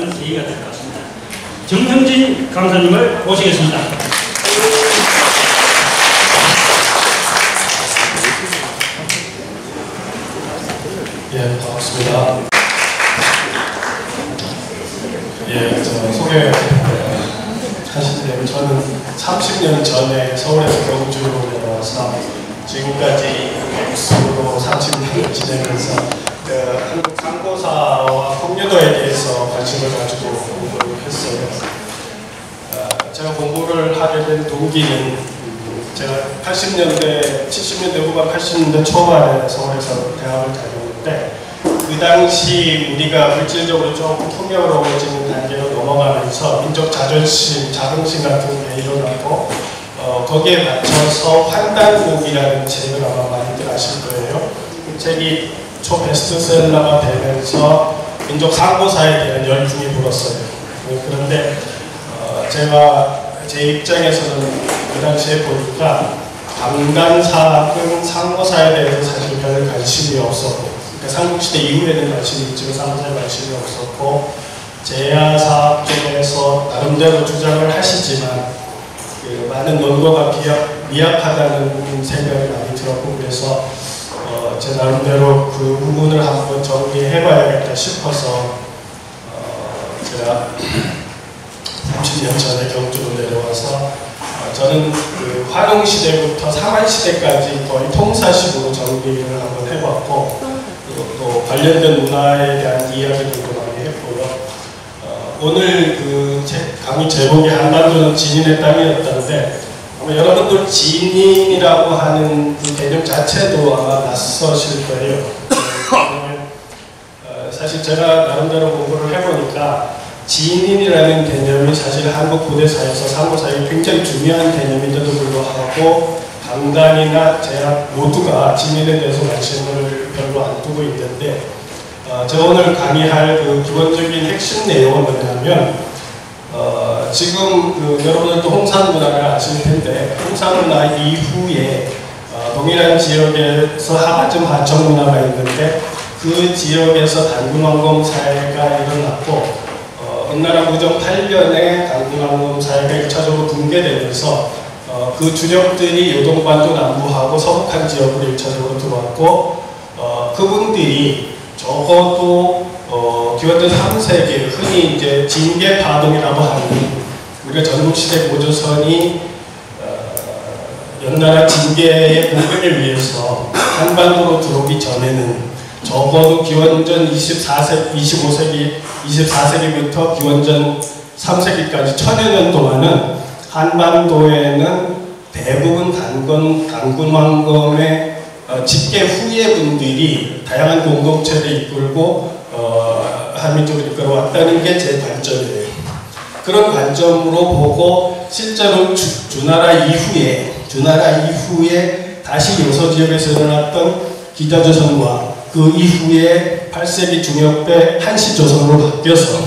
하는 계기가 될 것 같습니다. 정형진 강사님을 모시겠습니다. 예, 반갑습니다. 예, 저 소개 하시려면 저는 30년 전에 서울에서 경주로 내려와서 지금까지 백수로 30년을 지내면서 한국 상고사와 폭류도에 대해서 관심을 가지고 공부를 했어요. 제가 공부를 하게 된 동기는 제가 80년대, 70년대 후반, 80년대 초반에 서울에서 대학을 다녔는데 그 당시 우리가 물질적으로 조금 풍요로워지는 단계로 넘어가면서 민족 자존심, 자긍심 같은 게 일어나고 거기에 맞춰서 판단곡이라는 책을 아마 많이들 아실 거예요. 그 책이 초베스트셀러가 되면서 민족 상고사에 대한 열풍이 불었어요. 그런데 제가 제 입장에서는 그 당시에 보니까 강간사학은 상고사에 대해서 사실 별 관심이 없었고, 그러니까 삼국시대 이후에는 관심이 있지만 상고사에 관심이 없었고, 제야사학 쪽에서 나름대로 주장을 하시지만 그 많은 논거가 미약하다는 생각이 많이 들었고, 그래서 제 나름대로 그 부분을 한번 정리해봐야겠다 싶어서 제가 30년 전에 경주로 내려와서 저는 그 화룡시대부터 상한시대까지 거의 통사식으로 정리를 한번 해봤고 또 관련된 문화에 대한 이야기들도 많이 했고요. 오늘 그 강의 제목이 한반도는 진인의 땅이었다는데 아마 여러분들 진인이라고 하는 그 개념 자체도 아마 낯서실 거예요. 사실 제가 나름대로 공부를 해보니까 진인이라는 개념이 사실 한국 고대사에서 상고사에 굉장히 중요한 개념인데도 불구하고 강간이나 제약 모두가 진인에 대해서 관심을 별로 안 두고 있는데 제가 오늘 강의할 그 기본적인 핵심 내용은 뭐냐면 지금 그 여러분들도 홍산문화를 아실 텐데 홍산문화 이후에 동일한 지역에서 하마점 하청문화가 있는데 그 지역에서 단군왕검 사회가 일어났고 은나라 무정 8년에 단군왕검 사회가 1차적으로 붕괴되면서 그 주력들이 요동반도 남부하고 서북한 지역으로 1차적으로 들어왔고 그분들이 적어도 기원전 3세기 흔히 이제 징계파동이라고 하는 우리가 전국시대 고조선이 연나라 징계의 복원을 위해서 한반도로 들어오기 전에는 적어도 기원전 24세기부터 기원전 3세기까지 1000여 년 동안은 한반도에는 대부분 단군왕검의 집계 후예 분들이 다양한 공동체를 이끌고 한민족을 이끌어왔다는 게 제 관점이에요. 그런 관점으로 보고 실제로 주나라 이후에 다시 요서지역에서 일어났던 기자조선과 그 이후에 8세기 중엽에 한시조선으로 바뀌어서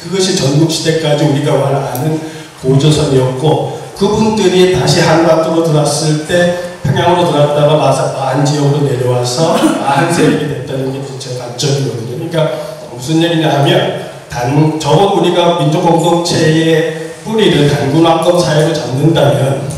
그것이 전국시대까지 우리가 아는 고조선이었고 그분들이 다시 한반도로 들어왔을 때 평양으로 들어왔다가 마한지역으로 내려와서 마한세력이 됐다는 게 제 관점이거든요. 그러니까 무슨 얘기냐 하면 적어도 우리가 민족공동체의 뿌리를 단군왕검 사회로 잡는다면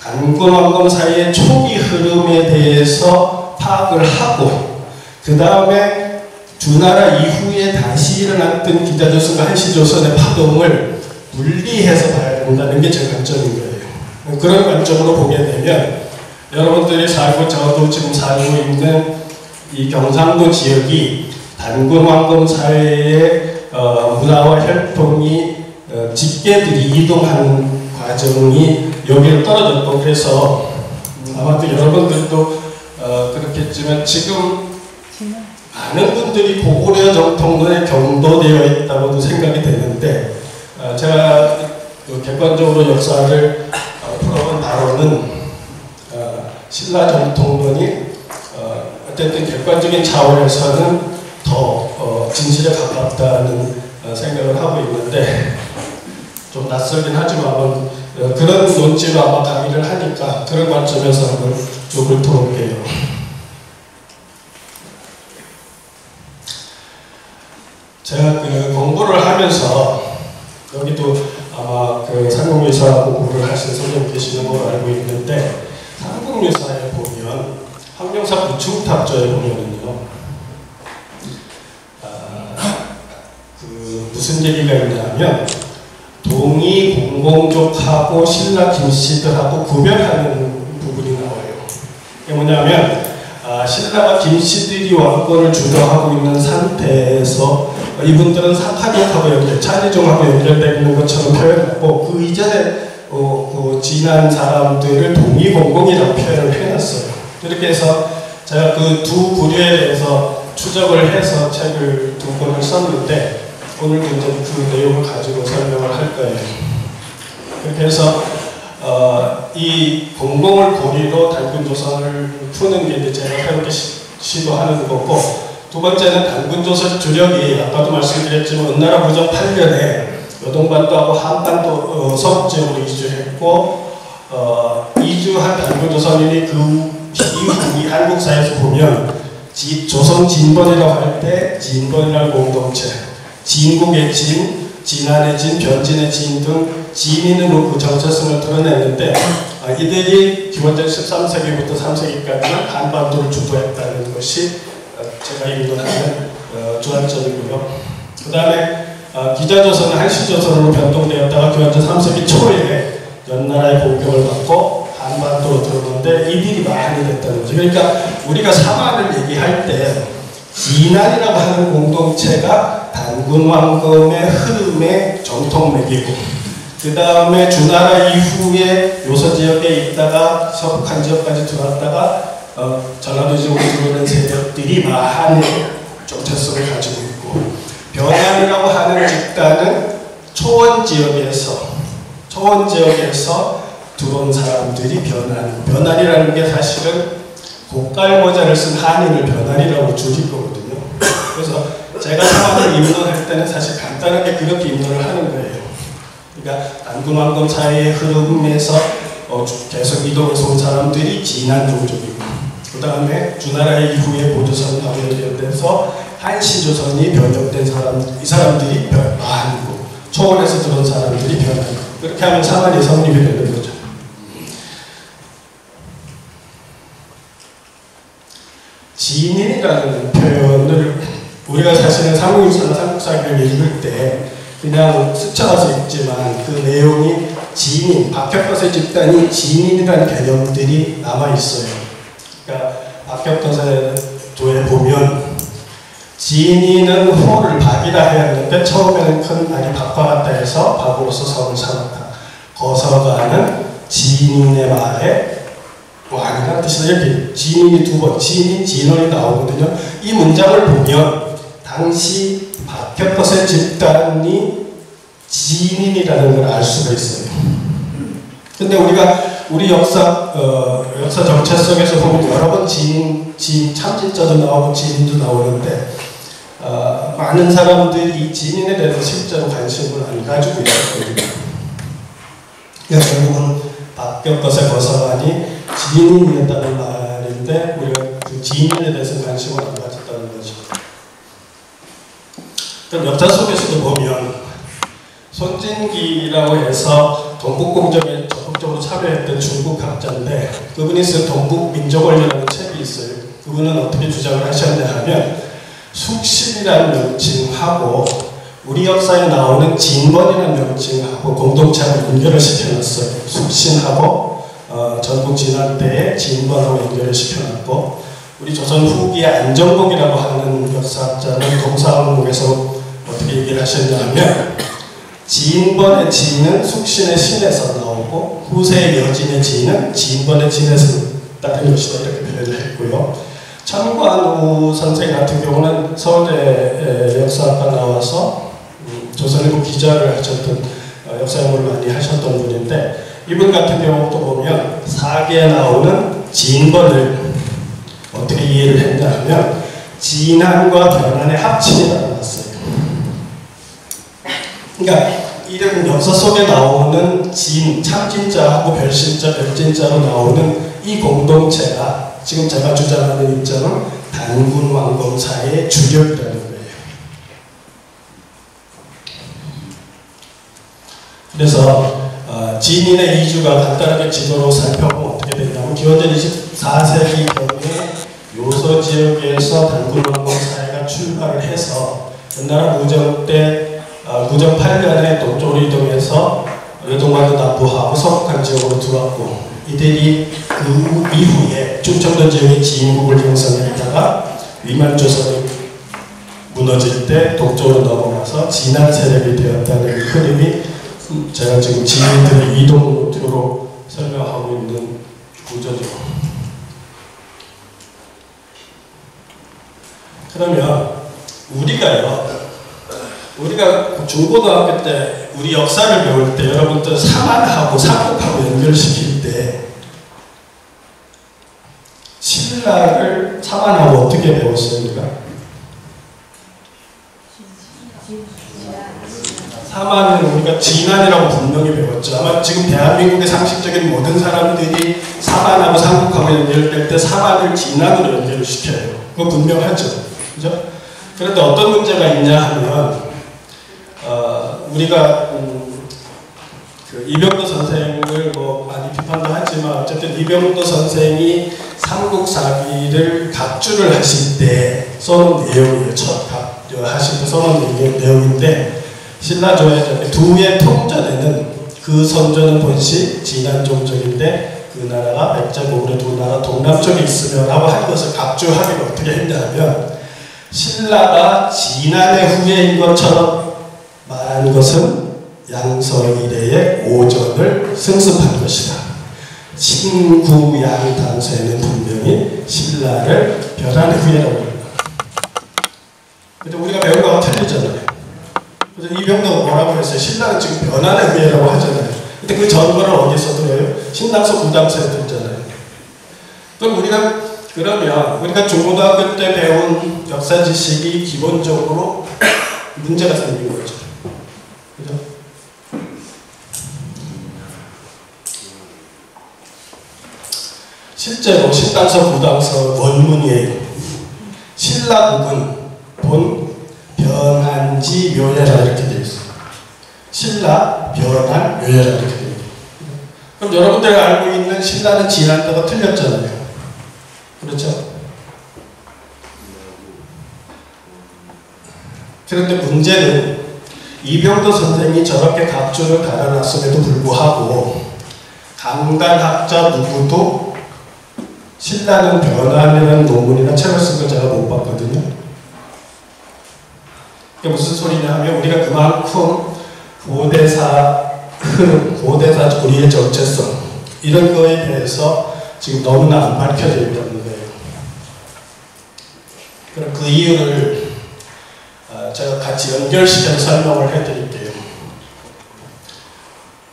단군왕검 사회의 초기 흐름에 대해서 파악을 하고 그 다음에 주나라 이후에 다시 일어났던 기자조선과 한시조선의 파동을 분리해서 봐야 된다는 게 제 관점인 거예요. 그런 관점으로 보게 되면 여러분들이 저도 지금 살고 있는 이 경상도 지역이 단군왕검 사회의 문화와 혈통이 집계들이 이동하는 과정이 여기를 떨어졌고 그래서 아마도 여러분들도 그렇겠지만 지금 많은 분들이 고구려 정통론에 경도되어 있다고도 생각이 되는데 제가 객관적으로 역사를 풀어본 바로는 신라 정통론이 어쨌든 객관적인 차원에서는 더 진실에 가깝다는 생각을 하고 있는데 좀 낯설긴 하지만 그런 논지로 아마 강의를 하니까 그런 관점에서 한번 쭉 훑어볼게요. 제가 그 공부를 하면서 여기도 아마 그 삼국유사 공부를 하신 선생님 계시는 걸로 알고 있는데, 삼국유사에 보면 황룡사 부충탑조에 보면은요, 그 무슨 얘기가 있냐면 동이 공공족하고 신라 김씨들하고 구별하는 부분이 나와요. 이게 뭐냐면 신라가 김씨들이 왕권을 주도하고 있는 상태에서 이분들은 사카족하고 차지종하고 연결되어 있는 것처럼 표현하고, 그 이전에 그 지난 사람들을 동이공공이라고 표현을 해놨어요. 이렇게 해서 제가 그 두 부류에 대해서 추적을 해서 책을 두 권을 썼는데, 오늘도 이제 그 내용을 가지고 설명을 할 거예요. 그렇게 해서 이 공공을 고리로 단군조선을 푸는 게 이제 제가 새롭게 시도하는 거고, 두 번째는 단군조선 주력이 아까도 말씀드렸지만 은나라 무정 8년에 여동반도하고 한반도 서북 지역으로 이주했고, 이주한 단군조선인이 그 이후 이 한국사에서 보면 조선 진번이라고 할 때 진번이라는 공동체, 진국의 진, 진안의 진, 변진의 진 등 진인으로 그 정체성을 드러냈는데, 이들이 기원전 13세기부터 3세기까지는 한반도를 주도했다는 것이 제가 인도하는 주안점이고요. 그 다음에 기자조선은 한시조선으로 변동되었다가 기원전 3세기 초에 연나라의 공격을 받고 한반도로 들어오는데 이들이 많이 됐다는 거죠. 그러니까 우리가 사만을 얘기할 때 진안이라고 하는 공동체가 단군왕금의 흐름의 정통맥이고, 그 다음에 주나라 이후에 요서지역에 있다가 서북한 지역까지 들어왔다가 전라도 지역으로 들어오는 세력들이 많은 정체성을 가지고 있고, 변안이라고 하는 집단은 초원 지역에서 들어온 사람들이 변안이라는 게 사실은 고깔모자를 쓴 한인을 변안이라고 줄일 거거든요. 그래서 제가 사안을 입론할 때는 사실 간단하게 그렇게 입론을 하는 거예요. 그러니까 단군왕금 사이의 흐름에서 계속 이동해서 온 사람들이 진안 종족이고, 그 다음에 주나라 이후에 보조선하고 연결돼서 한시조선이 변경된 이 사람들이 많고, 초원에서 들어온 사람들이 변하고, 그렇게 하면 사안이 성립이 되는 거죠. 진인이라는 표현을 우리가 사실은 삼국유사나 삼국사기를 읽을 때 그냥 스쳐가서 읽지만, 그 내용이 진인, 박혁거세 집단이 진인이라는 개념들이 남아있어요. 그러니까 박혁거세도에 보면 진인은 호를 박이라 해야 하는데, 처음에는 큰 아니 박과 같다 해서 박으로서 성을 삼았다. 거서가는 진인의 말에 왕이라는 뜻이다. 이렇게 진인이 두 번, 진인, 진원이 나오거든요. 이 문장을 보면 당시 박혁거세 집단이 진인이라는 걸 알 수가 있어요. 근데 우리 역사 정체 속에서 보면 여러 번 참진자도 나오고 진인도 나오는데, 많은 사람들이 이 진인에 대해서 실제로 관심을 안 가지고 있었거든요. 그래서 결국은 박혁거세 거서관이 진인이었다는 말인데, 우리가 그 진인에 대해서 관심을 안 가졌다는 거죠. 역사 속에서도 보면 손진기라고 해서 동북공정에 적극적으로 참여했던 중국 학자인데, 그분이 쓴 동북민족원이라는 책이 있어요. 그분은 어떻게 주장을 하셨냐 하면, 숙신이라는 명칭하고 우리 역사에 나오는 진번이라는 명칭하고 공동체를 연결을 시켜놨어요. 숙신하고 전국 진안 때의 진번하고 연결을 시켜놨고, 우리 조선 후기의 안정복이라고 하는 역사학자는 동사항목에서 어떻게 얘기를 하셨냐면, 진번의 진은 숙신의 신에서 나오고, 후세의 여진의 진은 진번의 진에서 따른 것이다, 이렇게 표현을 했고요. 천관우 선생 같은 경우는 서울대 역사학과 나와서 조선일보 기자를 하셨던, 역사 연구를 많이 하셨던 분인데, 이분 같은 경우도 보면 사기에 나오는 진번을 어떻게 이해를 했냐 하면, 진안과 변안의 합친이라고 나왔어요. 그러니까 이런 역사 속에 나오는 참진자하고 별신자, 별진자로 나오는 이 공동체가 지금 제가 주장하는 입장은 단군왕검사의 주력이라는 거예요. 그래서 진인의 이주가 간단하게 지도로 살펴보면 어떻게 되냐면 기원전 24세기 경에 요소 지역에서 단군왕공 사회가 출발을 해서 옛날 무정 때 무정 8년에 동쪽으로 이동해서 여동관도 납부하고 서북한 지역으로 들어왔고 이들이 그 이후에 충청도 지역의 지인국을 형성했다가 위만조선이 무너질 때 동쪽으로 넘어가서 진안 세력이 되었다는 흐름이 제가 지금 지인들의 이동 루트로 설명하고 있는 구조죠. 그러면 우리가 중고등학교 때 우리 역사를 배울 때 여러분들 사만하고 삼국하고 연결시킬 때 신라를 사만하고 어떻게 배웠습니까? 사만은 우리가 진안이라고 분명히 배웠죠. 아마 지금 대한민국의 상식적인 모든 사람들이 사만하고 삼국하고 연결될 때 사만을 진안으로 연결을 시켜요. 그거 분명하죠. 그죠? 그런데 어떤 문제가 있냐 하면 우리가 그 이병도 선생을 뭐 많이 비판도 하지만 어쨌든 이병도 선생이 삼국사기를 각주를 하실 때 써놓은 내용이에요. 하실 때 써놓은 내용인데 신라조의 두의 통전에는 그 선조는 본시 진안종족인데 그 나라가 백제고구려 두 나라 동남쪽에 있으면 라고 한 것을 각주하기를 어떻게 했냐면 신라가 진안의 후예인 것처럼 말한 것은 양서일의 오전을 승습한 것이다. 신구양 단서에는 분명히 신라를 변환의 후예라고 합니다. 근데 우리가 배운 거하고 틀리잖아요. 그래서 이병도가 뭐라고 했어요? 신라는 지금 변환의 후예라고 하잖아요. 근데 그 전거를 어디서 들어요? 신당서 구당서에 들잖아요. 그럼 우리가 중고등학교 때 배운 역사 지식이 기본적으로 문제가 생긴 거죠. 그죠? 실제로 신당서 구당서 원문이에요. 신라국은 본 변한지 묘야라 이렇게 되어 있어요. 신라 변한 묘야라 이렇게 되어 있어요. 그럼 여러분들이 알고 있는 신라는 진안도가 틀렸잖아요. 그렇죠? 그런데 문제는 이병도 선생이 저렇게 각주를 달아놨음에도 불구하고 강단학자 누구도 신라는 변환이라는 논문이나 책을 쓴 걸 제가 못 봤거든요. 그게 무슨 소리냐 하면 우리가 그만큼 고대사 흐름, 고대사 우리의 정체성 이런 거에 대해서 지금 너무나 안 밝혀져 있다는 거예요. 그럼 그 이유를 제가 같이 연결시켜서 설명을 해드릴게요.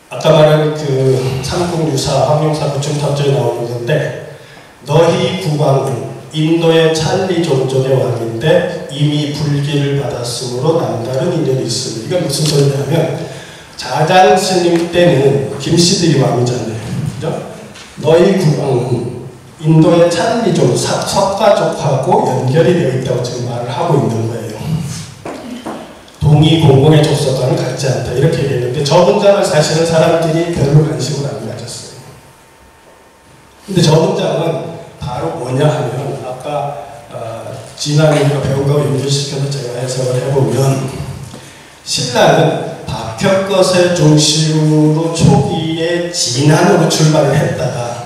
아까 말한 그 삼국유사, 황룡사 구충탑조에 나오는 건데 너희 국왕은 인도의 찰리 종족의 왕인데 이미 불기를 받았으므로 남다른 인연이 있습니다. 이건 무슨 소리냐면 자장 스님 때는 김씨들이 왕이잖아요. 그죠? 너희 국왕은 인도의 찰리족, 석가족하고 연결이 되어 있다고 지금 말을 하고 있는 거예요. 동이 공공의 족속과는 같지 않다 이렇게 얘기했는데 저 문장을 사실은 사람들이 별로 관심을 안 가졌어요. 근데 저 문장은 바로 뭐냐 하면 아까 진안이가 배운 거 연결시켜서 제가 해석을 해보면 신라는 박혁것을 중심으로 초기에 진안으로 출발을 했다가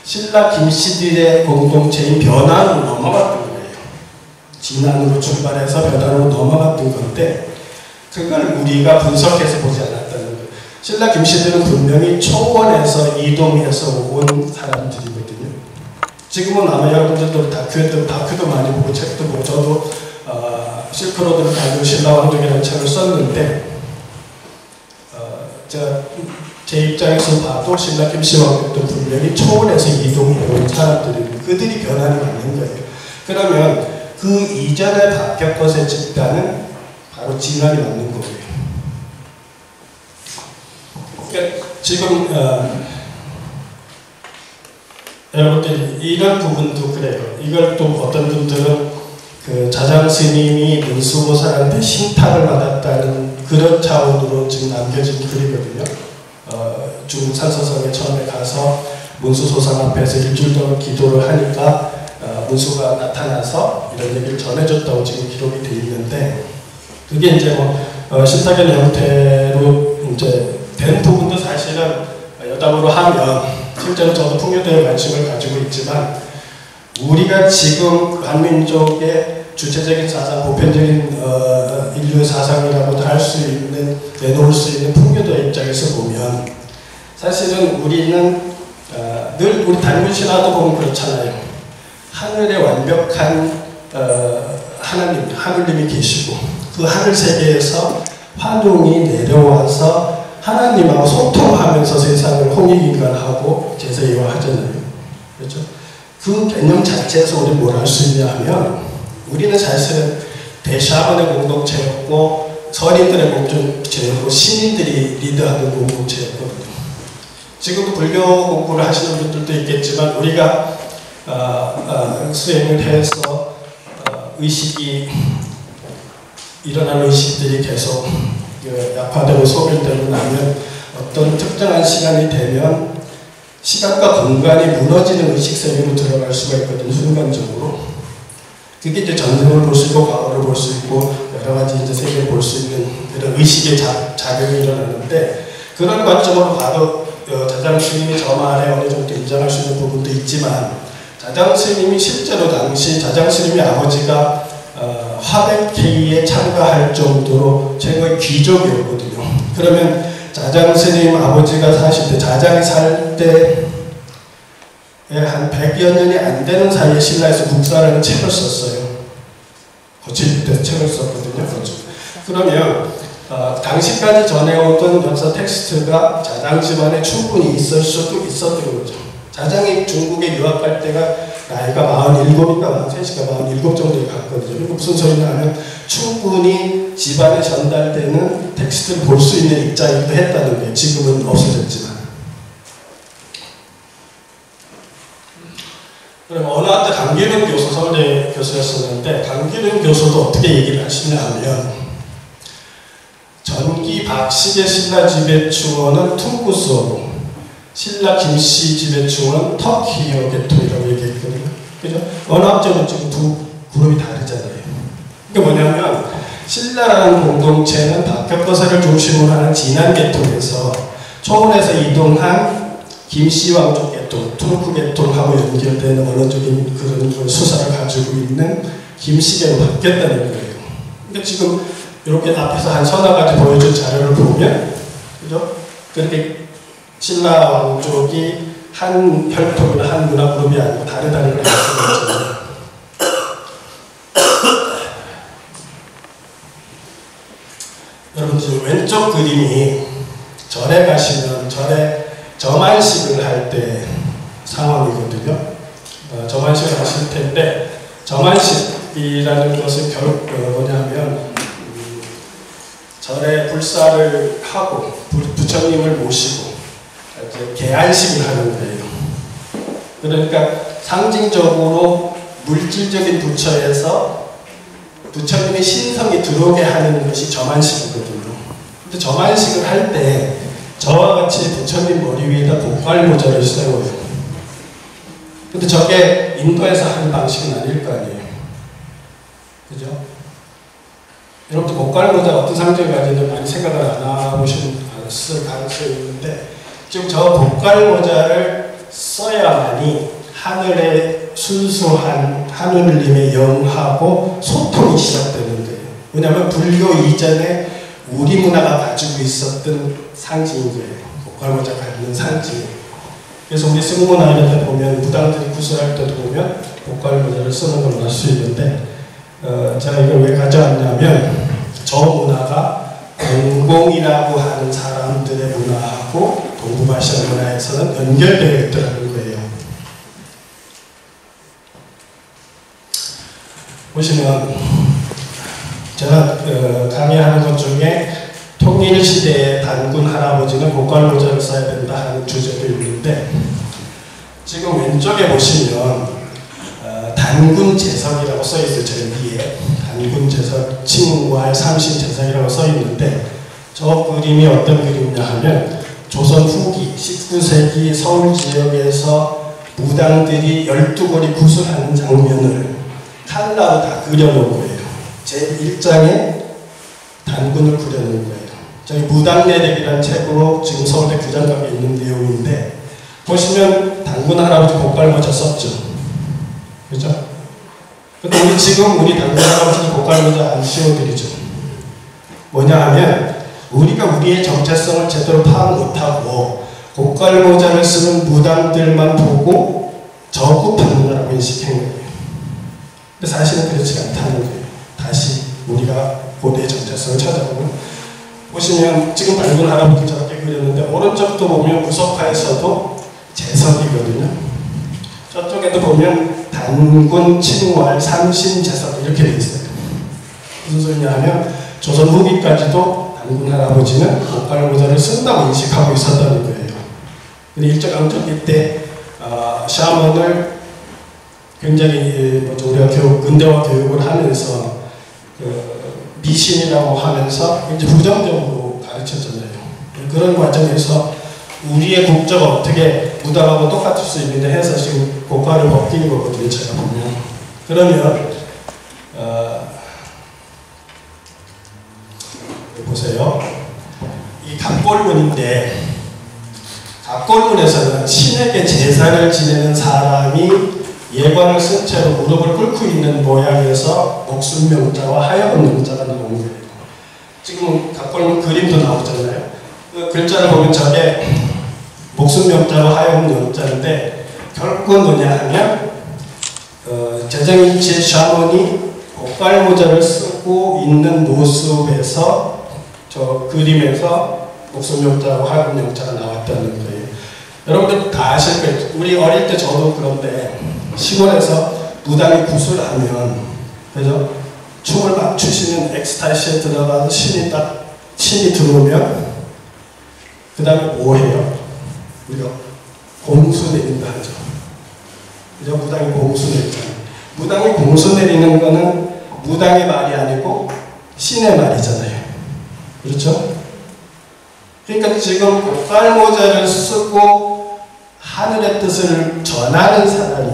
신라 김씨들의 공동체인 변환으로 넘어갔던 거예요. 진안으로 출발해서 변환으로 넘어갔던 건데 그걸 우리가 분석해서 보지 않았다는 거예요. 신라 김씨들은 분명히 초원에서 이동해서 온 사람들이거든요. 지금은 아마 여러분들도 다큐도 많이 보고 책도 보고 저도 실크로드를 달고 신라왕족이라는 책을 썼는데 제 입장에서 봐도 신라 김씨 왕족도 분명히 초원에서 이동해 온 사람들이 그들이 변환이 맞는 거예요. 그러면 그 이전에 박혁것의 집단은 바로 진안이 맞는 거예요. 그러니까 지금 여러분들 이런 부분도 그래요. 이걸 또 어떤 분들은 그 자장 스님이 문수보살한테 신탁을 받았다는 그런 차원으로 지금 남겨진 글이거든요. 중국 산서성에 처음에 가서 문수소상 앞에서 일주일 동안 기도를 하니까 문수가 나타나서 이런 얘기를 전해줬다고 지금 기록이 되어 있는데, 그게 이제 신탁의 형태로 이제 된 부분도 사실은 여담으로 하면, 실제로 저도 풍요대에 관심을 가지고 있지만, 우리가 지금 한민족의 주체적인 사상, 보편적인 인류의 사상이라고도 할 수 있는, 내놓을 수 있는 풍요도의 입장에서 보면, 사실은 우리는 늘 우리 단군 신화도 보면 그렇잖아요. 하늘에 완벽한 하나님, 하늘님이 계시고, 그 하늘 세계에서 환웅이 내려와서 하나님하고 소통하면서 세상을 홍익인간하고 제사이화하잖아요. 그렇죠? 그 개념 자체에서 우리 뭘 할 수 있냐 하면, 우리는 사실은 대샤먼의 공동체였고 선인들의 공동체였고 신인들이 리드하는 공동체였거든요. 지금도 불교 공부를 하시는 분들도 있겠지만, 우리가 수행을 해서 의식이 일어나는 의식들이 계속 약화되고 소멸되고 나면, 어떤 특정한 시간이 되면 시간과 공간이 무너지는 의식 세계로 들어갈 수가 있거든요. 순간적으로. 그게 이제 전생을 볼 수 있고 과거를 볼 수 있고 여러 가지 이제 세계를 볼 수 있는 그런 의식의 작용이 일어나는데, 그런 관점으로 봐도 자장 스님이 저 말에 어느 정도 인정할 수 있는 부분도 있지만, 자장 스님이 실제로 당시 자장 스님의 아버지가 화백회의에 참가할 정도로 최고의 귀족이었거든요. 그러면 자장 스님 아버지가 사실 때, 자장이 살 때 한 100여 년이 안 되는 사이에 신라에서 국사라는 책을 썼어요. 거칠 때 책을 썼거든요. 그러면 당시까지 전해오던 역사 텍스트가 자장 집안에 충분히 있을 수도 있었던 거죠. 자장이 중국에 유학할 때가 나이가 47인가 43인가 47 정도에 갔거든요. 그리고 무슨 소리냐면 충분히 집안에 전달되는 텍스트를 볼 수 있는 입장이기도 했다는 게, 지금은 없어졌지만. 그럼 어느 한때 강기륜 교수, 서울대 교수였었는데, 강기륜 교수도 어떻게 얘기를 하시냐 하면, 전기 박씨의 신라 지배충원은 퉁구스어로, 신라 김씨 지배충원은 터키어 계통이라고 얘기했거든요. 그죠? 언어학적으로 지금 두 그룹이 다르잖아요. 그게 뭐냐면, 신라라는 공동체는 박혁거사를 중심으로 하는 진안 계통에서 초원에서 이동한 김씨 왕족 계통, 투르크 계통하고 연결되는 언어적인 그런 수사를 가지고 있는 김씨계로 바뀌었다는 거예요. 근데 지금 이렇게 앞에서 한 서너 가지 보여준 자료를 보면, 그죠? 그렇게 신라 왕족이 한 혈통이나 한 문화 그룹이 아니고 다르다는 걸 말씀드렸잖아요. 여러분, 지금 왼쪽 그림이 절에 가시면 절에 점안식을 할 때 상황이거든요. 점안식을 하실 텐데, 점안식이라는 것은 결국 뭐냐면, 절에 불사를 하고 부처님을 모시고 이제 계안식을 하는 거예요. 그러니까 상징적으로 물질적인 부처에서 부처님의 신성이 들어오게 하는 것이 점안식이거든요. 근데 점안식을 할 때 저와 같이 부처님 머리 위에다 복갈모자를 세워요. 근데 저게 인도에서 하는 방식은 아닐 거 아니에요. 그죠? 여러분들 복갈모자가 어떤 상징을 가지는지 많이 생각을 안 해보셨을 가능성이 있는데, 지금 저 복갈모자를 써야만이 하늘의 순수한 하느님의 영하고 소통이 시작되는 거예요. 왜냐하면 불교 이전에 우리 문화가 가지고 있었던 상징인 거예요. 복갈모자 갖는 상징. 그래서 우리 승무나 이런 데 보면, 무당들이 구슬할 때도 보면 복갈모자를 쓰는 걸 볼 수 있는데, 제가 이걸 왜 가져왔냐면, 저 문화가 공공이라고 하는 사람들의 문화하고 동북아시아 문화에서는 연결되어 있더라는 거예요. 보시면 제가 강의하는 것 중에 통일시대의 단군 할아버지는 복갈모자를 써야 된다 하는 주제도 있는데, 지금 왼쪽에 보시면 단군 제석이라고 써있어요. 저 위에 단군 제석, 칭왈 삼신 제석이라고 써있는데, 저 그림이 어떤 그림이냐 하면 조선 후기 19세기 서울 지역에서 무당들이 12거리 구슬하는 장면을 칼라로 다 그려놓은 거예요. 제1장에 단군을 그려놓은 거예요. 저희 무당내력이라는 책으로 지금 서울대 규장각에 있는 내용인데 보시면 단군 할아버지 고깔모자 썼죠. 그죠? 근데 우리 단군 할아버지 고깔모자 안 씌워드리죠. 뭐냐 하면 우리가 우리의 정체성을 제대로 파악 못하고 고깔모자를 쓰는 무당들만 보고 저급한다라고 인식한 거예요. 근데 사실은 그렇지 않다는 거예요. 다시 우리가 고대의 정체성을 찾아보면 보시면 지금 단군 할아버지 저렇게 그렸는데 오른쪽도 보면 무속화에서도 제석이거든요. 저쪽에도 보면 단군, 칭왈, 삼신, 제석 이렇게 돼 있어요. 무슨 소리냐 하면 조선 후기까지도 단군 할아버지는 고깔모자를 쓴다고 인식하고 있었다는 거예요. 근데 일제 강점기 때 샤먼을 굉장히 우리가 근대화 교육을 하면서 미신이라고 하면서 이제 부정적으로 가르쳤잖아요. 그런 과정에서 우리의 국적을 어떻게 무당하고 똑같을 수 있는데 해서 지금 고깔을 벗기는 거거든요. 제가 보면. 그러면 보세요. 이 갑골문인데 갑골문에서는 신에게 제사를 지내는 사람이 예관을 쓴 채로 무릎을 꿇고 있는 모양에서 목순명자와 하여금명자가 나오는 거예요. 지금 갑골문 그림도 나오잖아요. 그 글자를 보면 저게 목순명자와 하여금명자인데 결국은 뭐냐 하면 제정일치의 샤먼이 고깔모자를 쓰고 있는 모습에서 저 그림에서 목순명자와 하여금명자가 나왔다는 거예요. 여러분들 다 아실 거예요. 우리 어릴 때 저도 그런데 시골에서 무당이 구슬하면 그래서 춤을 막 추시는 엑스타시에 들어가서 신이 들어오면 그 다음에 뭐 해요? 우리가 공수 내린다 하죠. 그죠? 무당이 공수 내리잖아요. 무당이 공수 내리는 거는 무당의 말이 아니고 신의 말이잖아요. 그렇죠? 그러니까 지금 고깔모자를 쓰고 하늘의 뜻을 전하는 사람이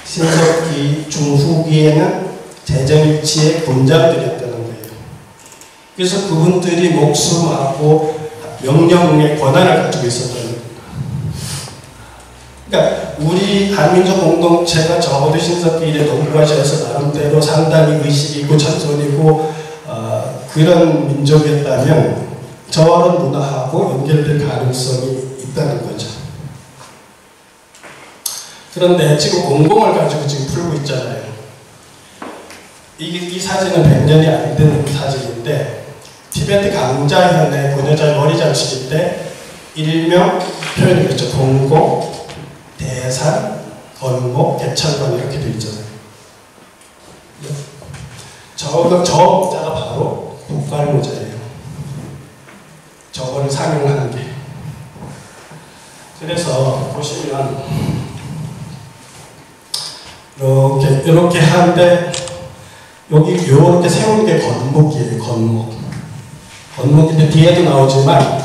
신석기 중후기에는 제정일치의 군장들이었다는 거예요. 그래서 그분들이 목숨하고 명령의 권한을 가지고 있었다는 거예요. 그러니까 우리 한민족 공동체가 적어도 신석기 이래 동부아시아에서 나름대로 상당히 의식이 있고 천선이고 그런 민족이었다면 저런 문화하고 연결될 가능성이 있다는 거죠. 그런데 지금 공공을 가지고 지금 풀고 있잖아요. 이 사진은 100년이 안 되는 사진인데 티베트 강자현의 고녀자 머리 장식일 때 일명 표현이 그렇죠. 동고, 대산, 건목, 개찰관 이렇게 되어 있잖아요. 저 모자가 바로 고깔모자예요. 저거를 상용하는 게. 그래서 보시면 이렇게 하는데 여기 이렇게 세운 게 건목이에요. 건목인데 뒤에도 나오지만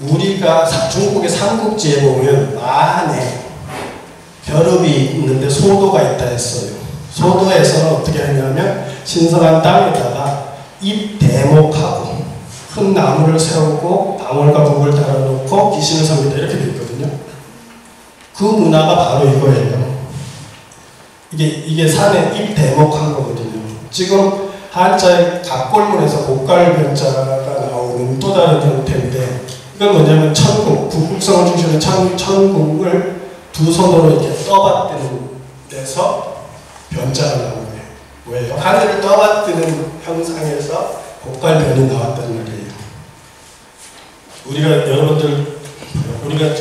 우리가 중국의 삼국지에 보면 마한에 벼룩이 있는데 소도가 있다 했어요. 소도에서는 어떻게 하냐면 신선한 땅에다가 잎 대목하고 큰 나무를 세우고 방울과 북을 달아놓고 귀신을 섬기다 이렇게 되어 있거든요. 그 문화가 바로 이거예요. 이게 산에 잎 대목한 거거든요. 지금 한자의 갑골문에서 고깔변자가 나오는 또 다른 형태인데 이건 뭐냐면 천국, 북극성을 중심으로 천국을 두 손으로 이렇게 떠받드는 데서 변자가 나오는 거예요. 왜요? 하늘을 떠받드는 형상에서 고깔변이 나왔다는 말이에요. 우리가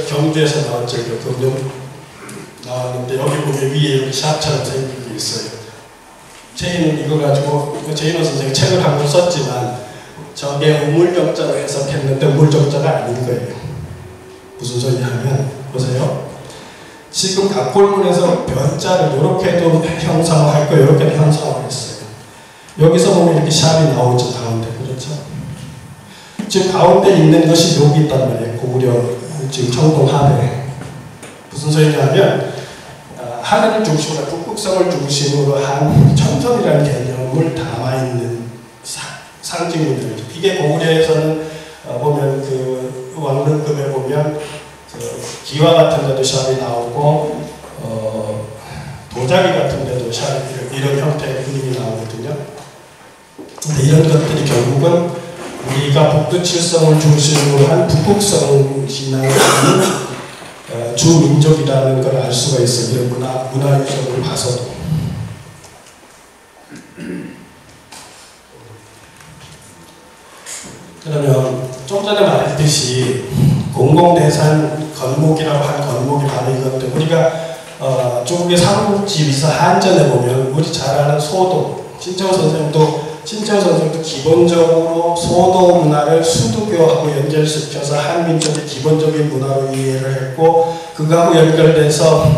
경주에서 나왔죠. 경주 나왔는데 여기 보면 위에 이렇게 샵처럼 생긴 게 있어요. 제인은 이거 가지고 제인호 선생님이 책을 한 권 썼지만 저게 우물정자로 해석했는데 우물정자가 아닌 거예요. 무슨 소리냐면 보세요. 지금 갑골문에서 변자를 이렇게도 형상화할 거 이렇게도 형상화했어요. 여기서 보면 이렇게 샵이 나오죠. 가운데. 그렇죠? 지금 가운데 있는 것이 여기 있단 말이에요. 고구려 지금 청동함에. 무슨 소리냐면 하늘을 중심으로 북극성을 중심으로 한 천선이라는 개념을 담아있는 상징물들이죠. 이게 고구려에서는 보면 그 왕릉급에 보면 그 기와 같은 데도 샵이 나오고 도자기 같은 데도 샵 이런 형태의 그림이 나오거든요. 근데 이런 것들이 결국은 우리가 북두칠성을 중심으로 한 북극성 신앙의 주민족이라는 걸 알 수가 있어요. 이런 문화유적으로 봐서도. 그러면 좀 전에 말했듯이 공공대산 건목이라고 한 건목이 바로 이건데, 우리가 중국의 삼국지 위서 한전에 보면 우리 잘 아는 소도, 신채호 선생도 기본적으로 소도 문화를 수두교하고 연결시켜서 한민족의 기본적인 문화로 이해를 했고, 그거하고 연결돼서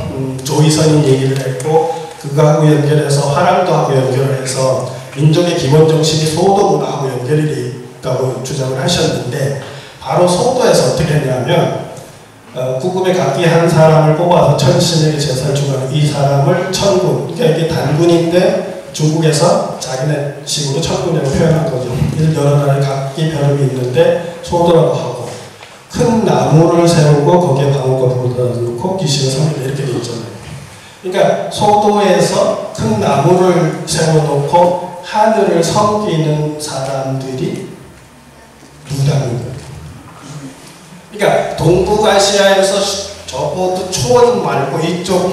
조이선인 얘기를 했고, 그거하고 연결해서 화랑도하고 연결을 해서 민족의 기본 정신이 소도 문화하고 연결이 돼 있다고 주장을 하셨는데, 바로 소도에서 어떻게 했냐면 구금에 각기 한 사람을 뽑아서 천신에게 제사를 주고 이 사람을 천군, 그러니까 이게 단군인데 중국에서 자기네 식으로 천군이라고 표현한 거죠. 이들 여러 나라에 각기 별음이 있는데 소도라고 하고, 큰 나무를 세우고 거기에 방울과 불을 넣고 귀신을 섬긴다 이렇게 돼 있잖아요. 그러니까 소도에서 큰 나무를 세워놓고 하늘을 섬기는 사람들이 누다는 거예요. 그러니까 동북아시아에서 저보다 초원 말고 이쪽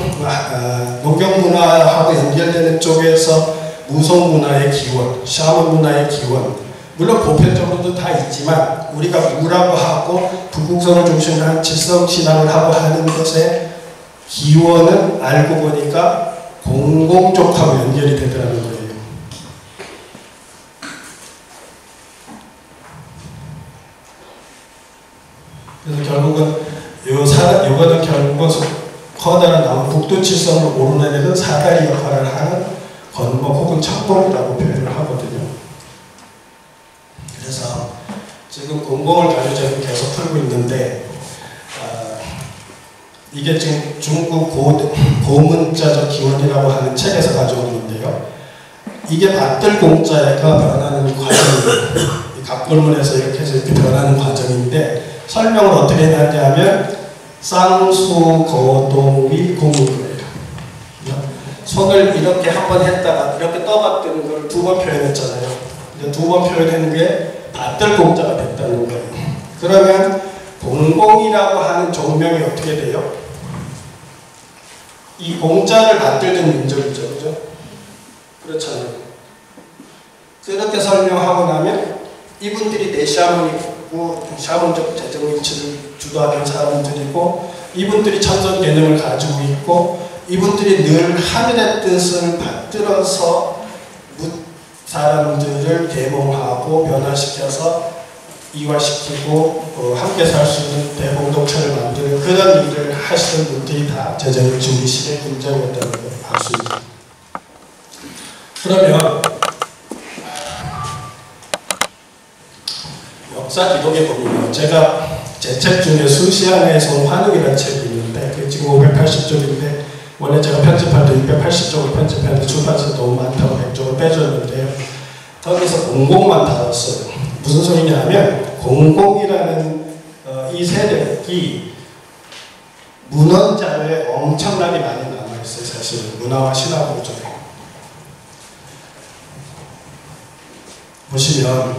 농경문화하고 연결되는 쪽에서 무속문화의 기원, 샤먼 문화의 기원, 물론 보편적으로도 다 있지만 우리가 무라고 하고 북극성을 중심으로 한 칠성신앙을 하고 하는 것의 기원은 알고 보니까 공공족하고 연결이 되더라는 거예요. 그래서 결국은 요거는 결국은 커다란 나무 북두칠성으로 오르내리는 사다리 역할을 하는 건목 혹은 척봉이라고 표현을 하거든요. 그래서 지금 공공을 가지고 제가 계속 풀고 있는데 이게 지금 중국 고문자적 기원이라고 하는 책에서 가져온 건데요. 이게 밭들 공자가 변하는 과정이에요. 갑골문에서 이렇게 해서 이렇게 변하는 과정인데, 설명을 어떻게 해놨냐면 쌍수거동이 고문이에요. 손을 이렇게 한번 했다가 이렇게 떠받드는 걸 두 번 표현했잖아요. 두 번 표현한 게 밭들 공자가 됐다는 거예요. 그러면 공공이라고 하는 종명이 어떻게 돼요? 이 공자를 받들던 민족이죠, 그죠? 그렇잖아요. 그렇게 설명하고 나면 이분들이 내샤먼이고 샤먼적 재정일치를 주도하는 사람들이고, 이분들이 천선 개념을 가지고 있고, 이분들이 늘 하늘의 뜻을 받들어서 사람들을 계몽하고 변화시켜서 이화시키고 함께 살 수 있는 대공동체를 만드는 그런 일을 하시는 분들이 다 재정일치의 군장이었다는 걸 알 수 있습니다. 그러면 역사 기록에 보면 제가 제 책 중에 수시안의 성환웅이라는 책이 있는데, 그게 지금 580쪽인데 원래 제가 편집할 때 680쪽을 편집했는데 출판사 너무 많다고 100쪽을 빼줬는데요. 거기서 공공만 다뤘어요. 무슨 소리냐면 공공이라는 이 세력이 문헌자료에 엄청나게 많이 남아있어요. 사실은 문화와 신화고 쪽에 보시면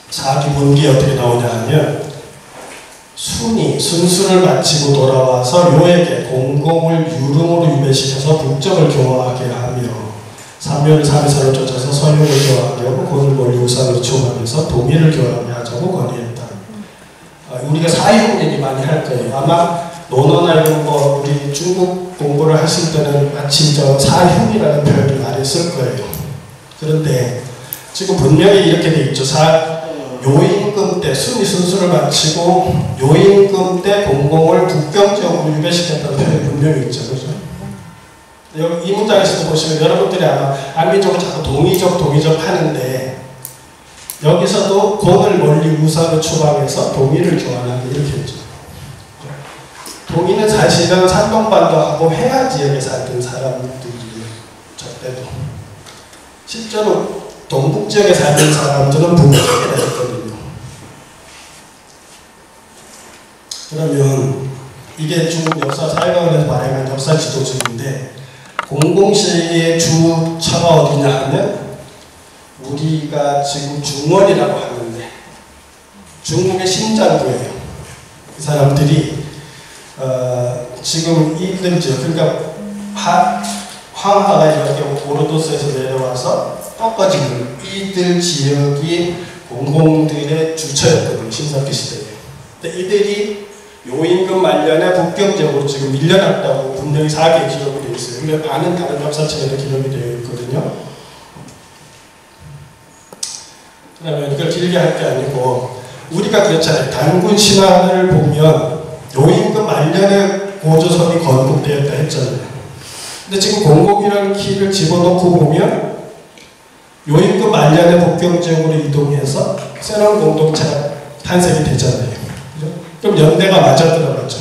사기본기에 어떻게 나오냐 하면 순수를 마치고 돌아와서 요에게 공공을 유름으로 유배시켜서 국적을 교화하게 하며 삼묘를 사미사를 쫓아서 서유를 교화하게 하고 곤을 몰리 우상을 치워하면서 도미를 교화하게 하자고 건의했다. 우리가 사육 얘기 많이 할 거예요. 아마 논어나 이런 거 우리 중국 공부를 하실 때는 마치 저 사흉이라는 표현을 많이 쓸 거예요. 그런데 지금 분명히 이렇게 돼 있죠. 요임금 때 순수를 마치고 요임금 때 공공을 국경지역으로 유배시켰다는 표현이 분명히 있죠. 그렇죠? 여기 이 문장에서도 보시면 여러분들이 아마 안민족을 자꾸 동의적 하는데, 여기서도 권을 멀리 우사로 추방해서 동의를 교환하고 이렇게 했죠. 동의는 사실은 산동반도하고 해안 지역에 살던 사람들이에요. 저때도. 실제로 동북 지역에 살던 사람들은 북쪽에 내렸거든요. 그러면 이게 중국 역사 사회학원에서 말하는 역사 지도책인데 공공시의 주처가 어디냐 하면 우리가 지금 중원이라고 하는데 중국의 심장부예요. 그 사람들이 지금 이들 지역, 그러니까 황하가 이렇게 오르도스에서 내려와서 꺾어지는 이들 지역이 공공들의 주처였거든요. 신석기 시대에. 근데 이들이 요임금 말년에 북경적으로 지금 밀려났다고 분명히 사기에 기록이 되어 있어요. 근데 많은 다른 역사책에도 기록이 되어 있거든요. 그다음에 이걸 길게 할 게 아니고 우리가 그렇잖아요. 단군 신화를 보면 요임금 말년에 고조선이 건국되었다 했잖아요. 근데 지금 공공이라는 키를 집어넣고 보면 요임금 말년에 북경적으로 이동해서 새로운 공동체가 탄생이 되잖아요. 그죠? 그럼 연대가 맞아 들어가죠.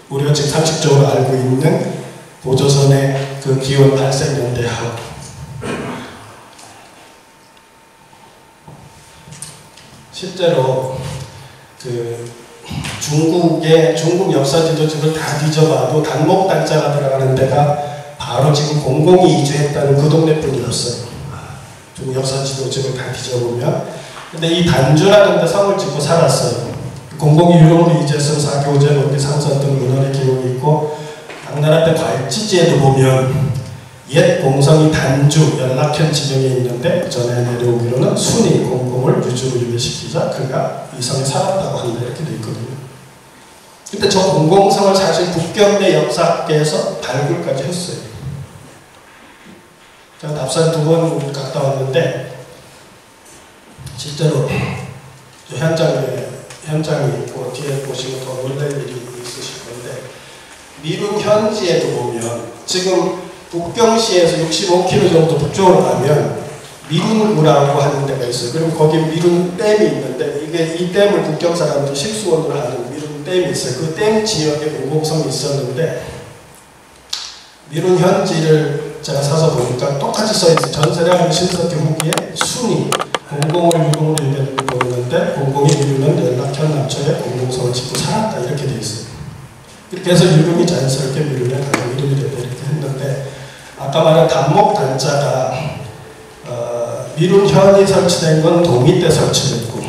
우리가 지금 상식적으로 알고 있는 고조선의 그 기원 발생 연대하고. 실제로 그 중국 역사 지도책을 다 뒤져봐도 단목단자가 들어가는 데가 바로 지금 공공이 이주했다는 그 동네뿐이었어요. 중국 역사 지도책을 다 뒤져보면. 근데 이 단주라는 데 성을 짓고 살았어요. 공공이 유럽으로 이제서 사교제, 원기 상선 등 문헌의 기록이 있고 당나라 때 괄지지에도 보면 옛 공성이 단주, 연락현 지명에 있는데 전에 내려오기로는 순이 공공을 유주로 유배시키자 그가 이 성에 살았다고 한다 이렇게 되어 있거든요. 근데 저 공공성을 사실 북경대 역사학계에서 발굴까지 했어요. 제가 답사를 2번 갔다 왔는데 실제로 저 현장이 있고 뒤에 보시면 더 놀랄 일이 있으실 건데 미룬 현지에도 보면 지금 북경시에서 65km 정도 북쪽으로 가면 미룬구라고 하는 데가 있어요. 그럼 거기 미룬 댐이 있는데 이 댐을 북경 사람들이 식수원으로 하는 미룬 댐이 있어요. 그 댐 지역에 공공성이 있었는데 미룬 현지를 제가 사서 보니까 똑같이 써있어요. 전세량 신석기 후기에 순이 공공을 유공으로 유배를 보는데 공공이 미룬은 연락현 남처에 공공성을 짓고 살았다 이렇게 돼 있어요. 이렇게 해서 유금이 자연스럽게 미룬에 가장 이름이 됐다 이렇게 했는데 아까 말한 단목단자가 미룬현이 설치된 건 동이 때 설치됐고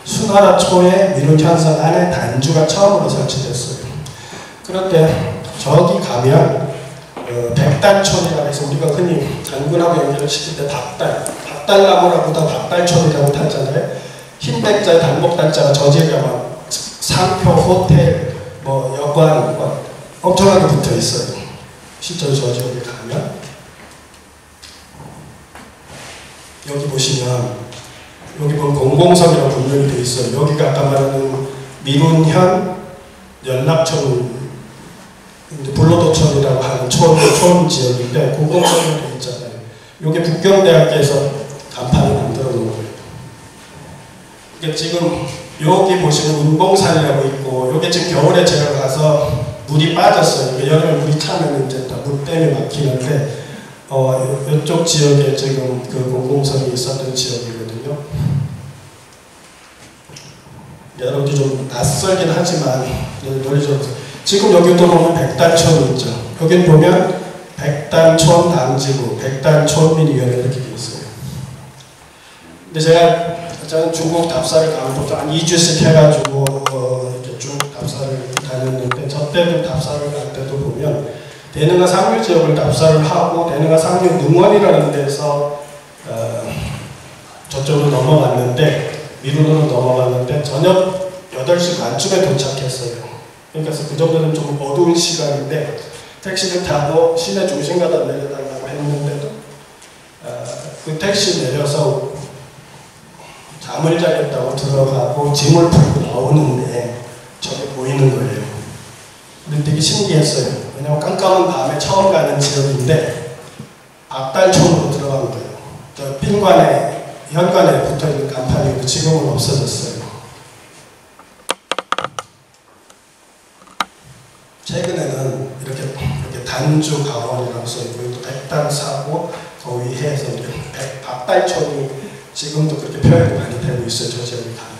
수나라 초에 미룬현성 안에 단주가 처음으로 설치됐어요. 그런데 저기 가면 백달촌이라고 해서 우리가 흔히 단군하고 연결을 시킬 때 박달나무라고도 박달촌이라고 하잖아요. 흰 백자에 단목단자가 저 지역에 막 상표, 호텔, 뭐 여관 막 엄청나게 붙어 있어요. 실제로 저 지역에 가면 여기 보시면 여기 보면 공공성이라고 분명히 되어 있어요. 여기가 아까 말하는 미룬현 연락촌 불로도촌이라고 하는 촌 지역인데 공공성으로 되어 있잖아요. 이게 북경대학교에서 간판을 만들어 놓은 거예요. 이게 지금 여기 보시면 운봉산이라고 있고 여기 지금 겨울에 제가 가서 물이 빠졌어요. 여름에 물이 차면 이제 다 물때문에 막히는데 이쪽 지역에 지금 그 공공성이 있었던 지역이거든요. 여러분들 좀 낯설긴 하지만 지금 여기도 보면 백단촌이 있죠. 여기 보면 백단촌 당지구, 백단촌민위원회 이렇게 되어 있어요. 근데 저는 중국 답사를 가면 보통 한 2주씩 해가지고 이렇게 쭉 답사를 다녔는데 저 때도 답사를 갈 때도 보면 대능화 상류 지역을 답사를 하고 대능화 상류 능원이라는 데서 저쪽으로 넘어갔는데 미루로 넘어갔는데 저녁 8시 반쯤에 도착했어요. 그러니까 그 정도는 좀 어두운 시간인데 택시를 타고 시내 중심 가다 내려달라고 했는데도 그 택시 내려서 잠을 자겠다고 들어가고 짐을 풀고 나오는데 저게 보이는 거예요. 근데 되게 신기했어요. 왜냐면 깜깜한 밤에 처음 가는 지역인데 박달촌으로 들어간 거예요. 저 빈관에 현관에 붙어있는 간판이 지금은 없어졌어요. 최근에는 이렇게 단주 가원이라고 써있고 또 백단사고 거위해서 박달촌이 지금도 그렇게 표현이 많이 되고 있어요. 저 지역에 가면.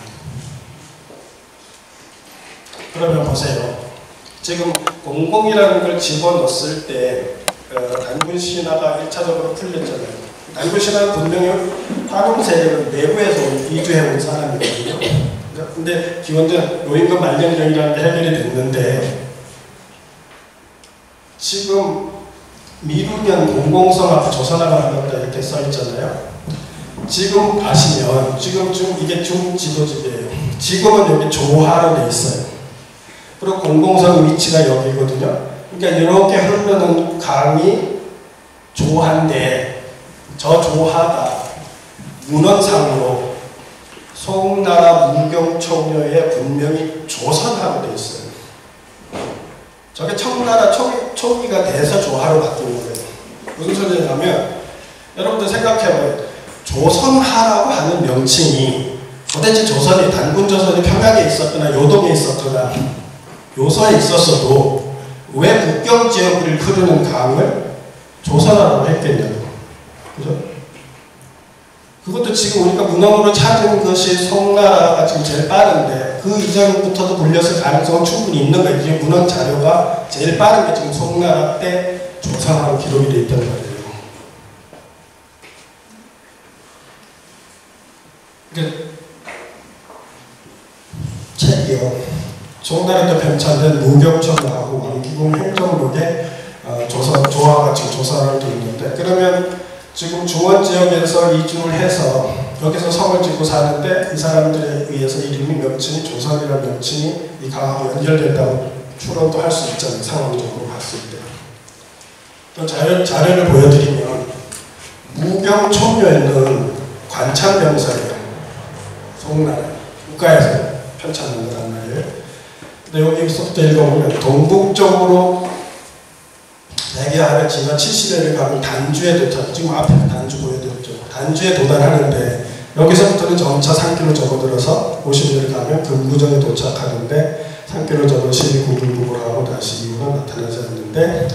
그러면 보세요. 지금 공공이라는 걸 집어넣었을 때 단군 신화가 1차적으로 풀렸잖아요. 단군 신화는 분명히 화룡 세력은 외부에서 이주해온 사람이거든요. 근데 기원전 노임금 말년령이라는 게 해결이 됐는데 지금 미루면 공공성 앞에 조선화가 한다 이렇게 써있잖아요. 지금 가시면 지금 이게 중지도지대예요. 지금은 여기 조하로 돼 있어요. 그리고 공공성 위치가 여기거든요. 그러니까 이렇게 흐르는 강이 조하인데 저 조하가 문헌상으로 송나라 무경청려에 분명히 조선하로 돼 있어요. 저게 청나라 초기가 돼서 조하로 바뀐 거예요. 무슨 소리냐면 여러분들 생각해봐요. 조선하라고 하는 명칭이 도대체 조선이 단군조선이 평양에 있었거나 요동에 있었거나 요서에 있었어도 왜 국경 지역을 흐르는 강을 조선하라고 했겠냐고. 그죠? 그것도 지금 우리가 문헌으로 찾은 것이 송나라가 지금 제일 빠른데 그 이전부터도 불렸을 가능성은 충분히 있는 거예요. 지금 문헌 자료가 제일 빠른 게 지금 송나라 때 조선하고 기록이 되어 있단 말이에요. 책이요. 송나라 때 편찬된 무경청하고 왕기공 행정록에 조화가 지금 조사를 되어 있는데 그러면 지금 중원 지역에서 이주를 해서 여기서 성을 짓고 사는데 이 사람들에 의해서 이름이 명칭이 조선이라는 명칭이 이 강하고 연결된다고 추론도 할 수 있잖아요. 상황적으로 봤을 때. 또 자료를 보여드리면 무경청려에는 관창명사예요. 송나라 국가에서 편찬한 거란 말이에요. 근데 여기서부터 읽어보면 동북쪽으로 대기하를 지나 70회를 가면 단주에 도착, 지금 앞에 단주 보여드렸죠. 단주에 도달하는데 여기서부터는 점차 산길로 접어들어서 50회를 가면 금구정에 도착하는데 산길로 접어 시리 구불구불 하고 다시 이유는 나타나지 않는데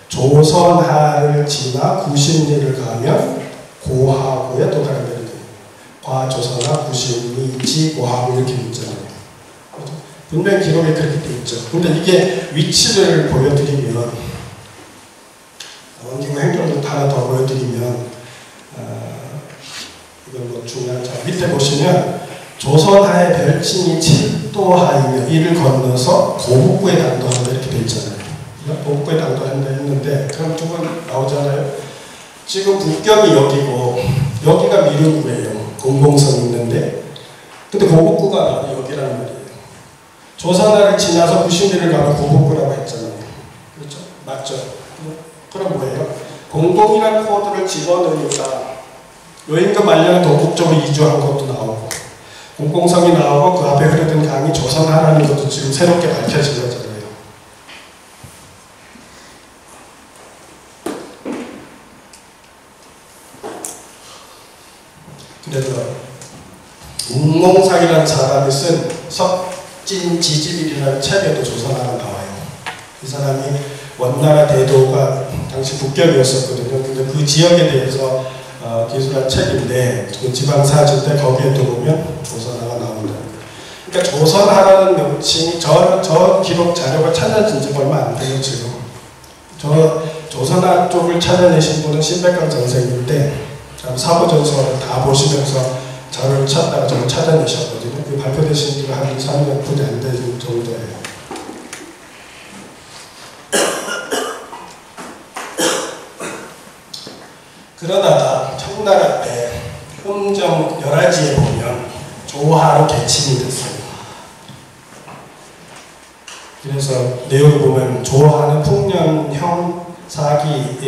조선하를 지나 90리를 가면 고하구에 도달하게 됩니다. 과조선하 90리 지 고하구 이렇게 있잖아요. 분명히 기록에 그렇게 돼 있죠. 근데 이게 위치를 보여드리면 원기구 행정도 하나 더 보여드리면 이건 뭐 중요한 자 밑에 보시면 조선하의 별칭이 칠도하이며 이를 건너서 고북구에 당도한다 이렇게 돼 있잖아요. 고북구에 당도한다 했는데 그럼 두 번 나오잖아요. 지금 북경이 여기고 여기가 미륵구예요. 공공성이 있는데 근데 고북구가 여기라는 말이에요. 조선하를 지나서 90리를 가면 고북구라고 했잖아요. 그렇죠? 맞죠? 그럼 뭐예요? 공공이라는 코드를 집어넣으니까 요임금 말년 동북쪽으로 이주한 것도 나오고 공공성이 나오고 그 앞에 흐르던 강이 조선하라는 것도 지금 새롭게 밝혀진 거잖아요. 그래서 웅몽상이라는 사람이 쓴 석진지집일이라는 책에도 조선하가 나와요. 이 사람이 원나라 대도가 당시 북경이었었거든요. 근데 그 지역에 대해서 기술한 책인데 그 지방사진 때 거기에도 보면 조선하가 나온다. 그러니까 조선하라는 명칭이 저 기록 자료가 찾아진 지 얼마 안 돼요. 지금 저 조선하 쪽을 찾아내신 분은 신백강 선생님인데 사보전서를 다 보시면서 자료를 찾다가 저를 찾아내셨거든요. 그 발표되신 지가 한 3년 분이 안 되는 정도예요. 그러다가 청나라 때 흥정 열하지에 보면 조하로 개칭이 됐어요. 그래서 내용을 보면 조하는 풍년형 사기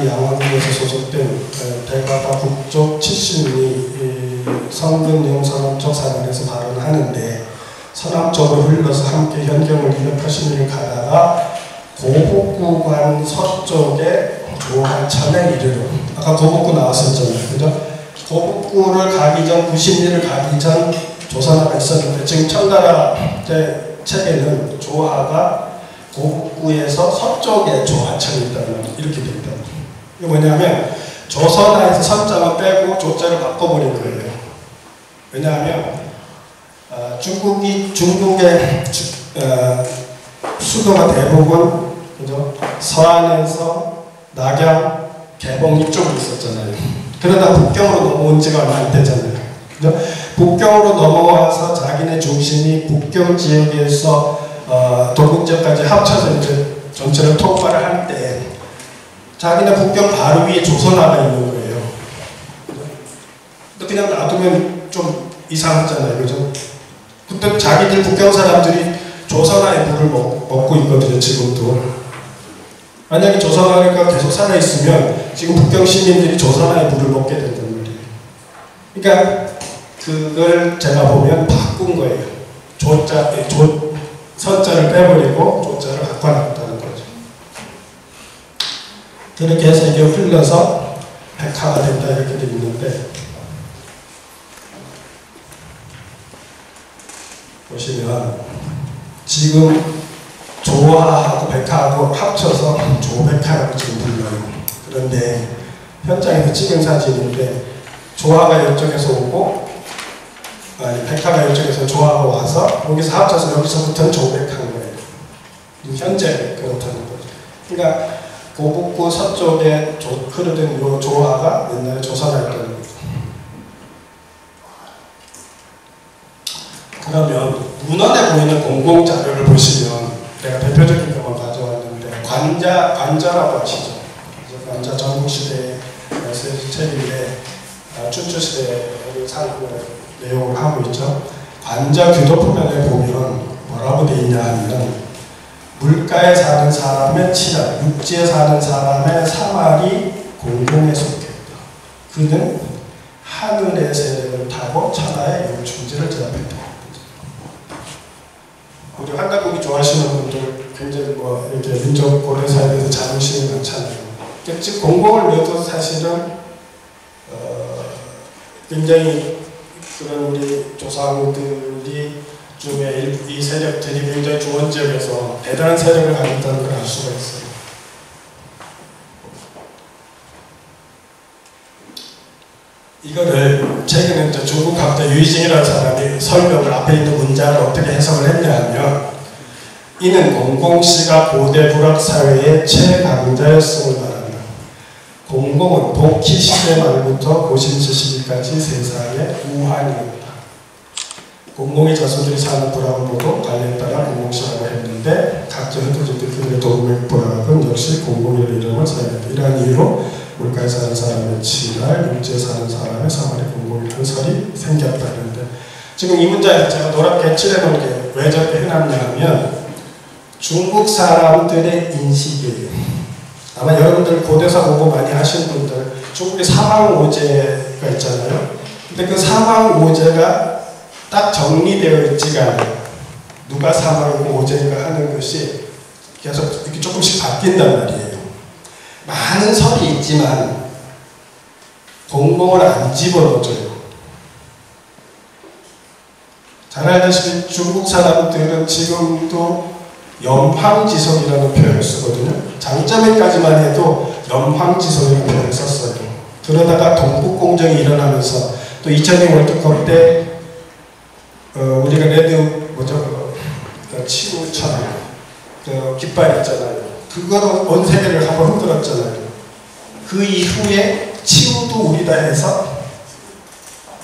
양왕국에서 소속된 대가가 북쪽 70리 성근용 서남쪽 사관에서 발언하는데 서남쪽으로 흘러서 함께 현경을 280리를 가다가 고북구관 서쪽에 조하천에 이르러 아까 고북구 나왔었잖아요. 그죠? 고북구를 가기 전, 90리를 가기 전 조선화가 있었는데 지금 청나라 때 책에는 조화가 고북구에서 서쪽에 조화청이 있다는 이렇게 되어 있다. 이게 뭐냐면 조선화에서 선자만 빼고 조자를 바꿔버린 거예요. 왜냐하면 중국의 수도가 대부분 그죠? 서안에서 낙양, 개봉 이쪽으로 있었잖아요. 그러다 북경으로 넘어온 지가 얼마 안 되잖아요. 그죠? 북경으로 넘어와서 자기네 중심이 북경 지역에서 동북 지역까지 합쳐서 이제 전체를 통과를 할 때 자기네 북경 바로 위에 조선화가 있는 거예요. 근데 그냥 놔두면 좀 이상하잖아요. 그죠? 근데 자기들 북경 사람들이 조선화의 물을 먹고 있거든요. 지금도. 만약에 조선화가 계속 살아있으면 지금 북경 시민들이 조선화의 물을 먹게 된단 말이에요. 그러니까 그걸 제가 보면 바꾼 거예요. 선자를 빼버리고 조자를 바꿔놨다는 거죠. 그렇게 해서 이게 흘러서 백화가 된다 이렇게 되어 있는데 보시면 지금 조화하고 백화하고 합쳐서 조백화라고 지금 불러요. 그런데 현장에서 찍은 사진인데 조화가 이쪽에서 오고 백화가 이쪽에서 조화가 와서 여기서 합쳐서 여기서부터는 조백한 거예요. 현재 그렇다는 거죠. 그러니까 고북구 서쪽에 흐르던 이 조화가 옛날에 조선화였다는 거죠. 그러면 문헌에 보이는 공공자료를 보시면 내가 대표적인 것만 가져왔는데 관자라고 아시죠? 관자 전국시대의 책인데 춘추시대를 내용을 하고 있죠. 관자 규도표면에 보면 뭐라고 되어 있냐 하면 물가에 사는 사람의 7할, 육지에 사는 사람의 3할이 공공에 속했다. 그는 하늘의 세력을 타고 천하의 용충지를 제압했다. 우리 한가국이 좋아하시는 분들 굉장히 이렇게 민족 고려사에 대해서 자부심이 많잖아요. 즉 공공을 넣어도 사실은 굉장히 그런 우리 조상들이 중에 이 세력들이 굉장히 좋은 지역에서 대단한 세력을 가졌다는 걸 알 수가 있어요. 이거를 최근에 이제 중국 학자 유이징이라는 사람이 설명을 앞에 있는 문장을 어떻게 해석을 했냐 하면 이는 공공시가 고대 불학 사회의 최강자였음을 말한다. 공공은 복희 시대 말부터 고신시 시기까지 세상의 우환이었다. 공공의 자손들이 사는 불학을 보고 관례에 따라 공공시라고 했는데 각종 흩어질때 그들의 도움의 불학은 역시 공공이라는 이름을 사용했다. 이러한 이유로 물가에 사는 사람의 7할, 육지에 사는 사람의 3할의 공공이라는 설이 생겼다는데 지금 이 문장에서 제가 노랗게 칠해놓은 게 왜 저렇게 해놨냐 하면 중국 사람들의 인식이에요. 아마 여러분들 고대사 공부 많이 하신 분들 중국의 사망오제가 있잖아요. 근데 그 사망오제가 딱 정리되어 있지가 않아요. 누가 사망이고 오제인가 하는 것이 계속 이렇게 조금씩 바뀐단 말이에요. 많은 설이 있지만 공공을 안 집어넣어줘요. 잘 알다시피 중국 사람들은 지금도 염황지성이라는 표현을 쓰거든요. 장자매까지만 해도 염황지성이라는 표현을 썼어요. 그러다가 동북공정이 일어나면서 또 2002 월드컵 때 우리가 치우처럼 깃발 있잖아요. 그거로 온 세계를 한번 흔들었잖아요. 그 이후에 치우도 우리다 해서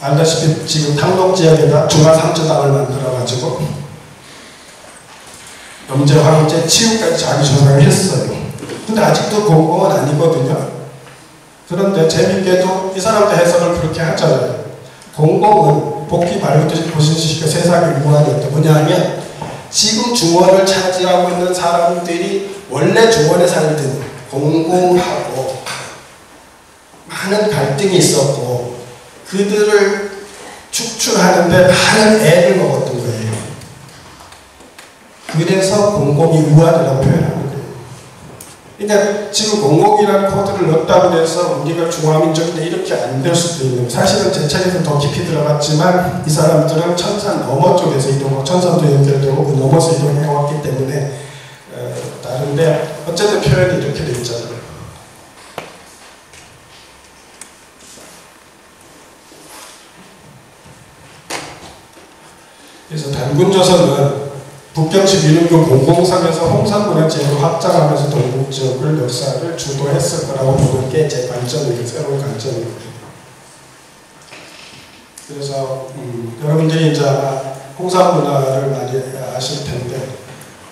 알다시피 지금 탕록 지역에다 중화상조당을 만들어가지고 염제, 황제, 치우까지 자기 조상을 했어요. 근데 아직도 공공은 아니거든요. 그런데 재밌게도 이 사람들 해석을 그렇게 하잖아요. 공공은 복귀 말부터 보시니까 세상의 무한이었다. 뭐냐 하면 지금 중원을 차지하고 있는 사람들이 원래 중원에 살던 공공하고 많은 갈등이 있었고 그들을 축출하는데 많은 애를 먹었던 거예요. 그래서 공공이 우환이라고 표현하는 거예요. 그러니까 지금 공공이라는 코드를 넣었다고 해서 우리가 중화민족인데 이렇게 안 될 수도 있는, 사실은 제 책에서 더 깊이 들어갔지만 이 사람들은 천산 너머 쪽에서 이동하고 천산도 연결되고 그 넘어서 이동해왔기 때문에 다른데 어쨌든 표현이 이렇게 돼 있잖아요. 그래서 단군조선은 북경식 민운교 공공상에서 홍산문화재로 확장하면서 동북지역을 역사를 주도했을 거라고 보는 게 제 관점이에요. 새로운 관점이거든요. 그래서 여러분들이 이제 아마 홍산문화를 많이 아실 텐데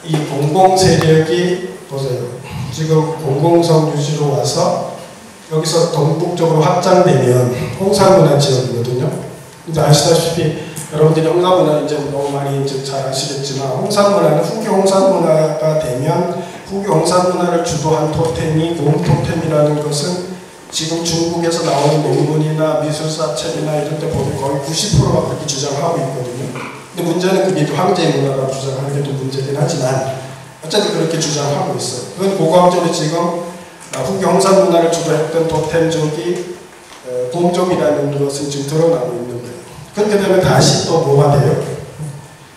이 공공세력이 보세요. 지금 공공성 유지로 와서 여기서 동북쪽으로 확장되면 홍산문화 지역이거든요. 근데 아시다시피 여러분들이 홍산문화 이제 너무 많이 이제 잘 아시겠지만 홍산문화는 후교 홍산문화가 되면 후교 홍산문화를 주도한 토템이 고음토템이라는 것은 지금 중국에서 나오는 논문이나 미술사책이나 이런 데 보면 거의 90%가 그렇게 주장하고 있거든요. 근데 문제는 그게 황제의 문화라고 주장하는 게 또 문제긴 하지만 어쨌든 그렇게 주장하고 있어요. 그건 고고학적으로 지금 후교 홍산문화를 주도했던 토템족이 곰족이라는 것은 지금 드러나고 있는 거예요. 그렇게 되면 다시 또 뭐가 돼요?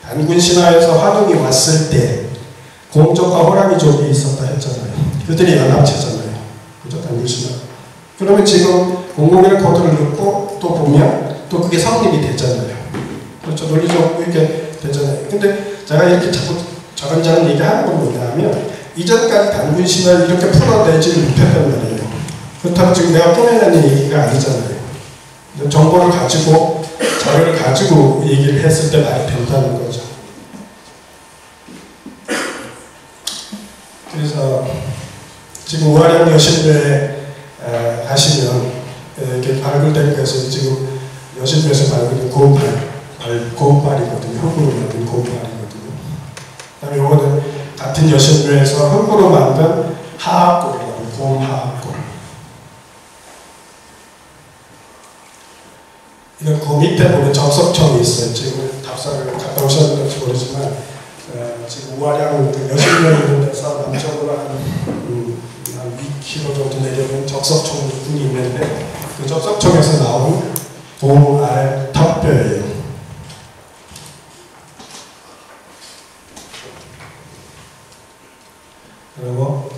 단군 신화에서 환웅이 왔을 때 곰족과 호랑이족이 있었다 했잖아요. 그들이 연합체잖아요. 그죠? 단군 신화. 그러면 지금 공공이라는 코드를 넣고 또 보면 또 그게 성립이 됐잖아요. 그렇죠? 논리적으로 이렇게 되잖아요. 근데 제가 이렇게 자꾸 저런저런 얘기하는 건 뭐냐면 이전까지 단군 신화를 이렇게 풀어내지 못했단 말이에요. 그렇다고 지금 내가 꺼내는 얘기가 아니잖아요. 정보를 가지고 자료를 가지고 얘기를 했을 때 말이 된다는 거죠. 그래서 지금 우아령 여신교에 가시면 이렇게 발굴된 것은 지금 여신교에서 발굴된 고음발이거든요. 흙으로 만든 고음발이거든요. 그다음에 이거는 같은 여신교에서 흙으로 만든 하악골이거든요. 고음 하악골. 이건 그 밑에 보면 적석청이 있어요. 지금 답사를 갔다 오셨는지 모르지만 지금 우아령 여신교에 있는 데서 남쪽으로 한 2km 정도 내려면 적석청군이 있는데 그 적석청에서 나온 고음알 턱뼈예요. 그리고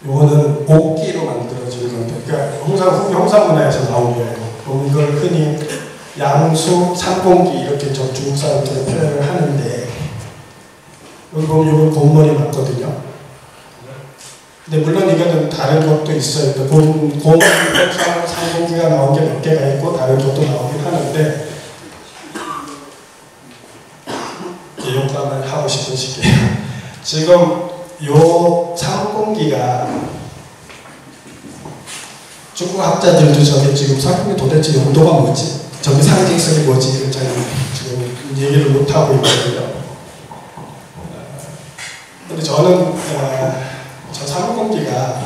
요거는 옥기로 만들어진 건데, 그러니까 홍산문화에서 나온 거예요. 그럼 이걸 흔히 양수, 삼공기 이렇게 저 중국 사람들이 표현을 하는데 여기 보면 이건 곰머리 맞거든요. 근데 물론 이거는 다른 것도 있어요. 곰머리 삼공기가 나온 게 몇 개가 있고 다른 것도 나오긴 하는데 욕감을 하고 싶은 시기예요. 지금 요 삼공기가 중국 학자들도 저게 지금 삼공기 도대체 용도가 뭐지? 저게 상징성이 뭐지? 이걸 잘 지금 얘기를 못하고 있거든요. 근데 저는 저 삼공기가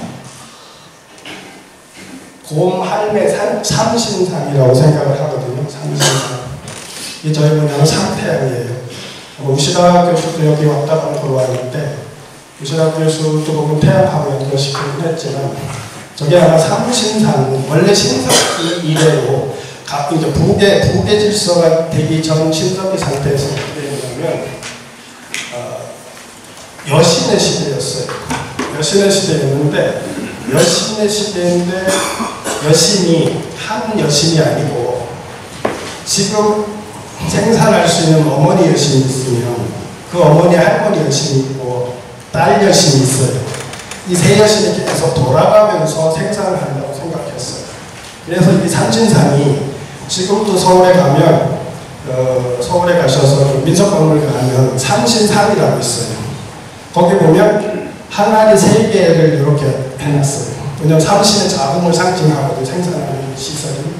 곰 할매 삼신상이라고 생각을 하거든요. 삼신상. 이게 저희 뭐냐면 삼태양이에요. 우시다 교수도 여기 왔다 갔다 왔는데 우시다 교수도 보면 태양하고 연결시키긴 했지만 저게 아마 삼신상, 원래 신석기 이래로 이제 부계 질서가 되기 전 신석기 상태에서 어떻게 되냐면 여신의 시대였어요. 여신의 시대였는데 여신의 시대인데 여신이 한 여신이 아니고 지금 생산할 수 있는 어머니 여신이 있으면 그 어머니 할머니 여신이 있고 딸 여신이 있어요. 이 세 여신이 계속 돌아가면서 생산을 한다고 생각했어요. 그래서 이 삼신상이 지금도 서울에 가면 서울에 가셔서 민속박물관 가면 삼신상이라고 있어요. 거기 보면 항아리 3개를 이렇게 해놨어요. 왜냐하면 삼신의 자궁을 상징하거든요. 생산하는 시설이.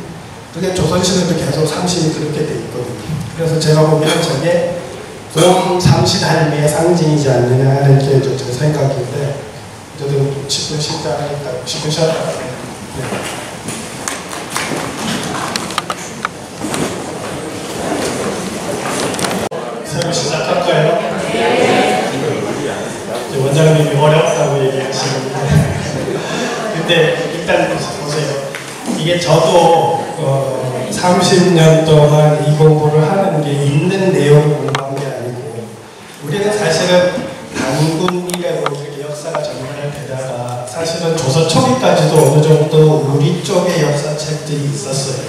그게 조선시대도 계속 삼신이 그렇게 돼 있거든요. 그래서 제가 보기에는 저게 곰 삼신 할매의 상징이지 않느냐 하는 게 제 생각인데 어쨌든 10분 쉬었다가 10분 쉬었다가 새로 시작할까요? 원장님이 어렵다고 얘기하시는데 30년 동안 이 공부를 하는 게 있는 내용을 공부한 게 아니고 우리는 사실은 단군 이래로 이렇게 역사가 전달이 되다가 사실은 조선 초기까지도 어느 정도 우리 쪽의 역사책들이 있었어요.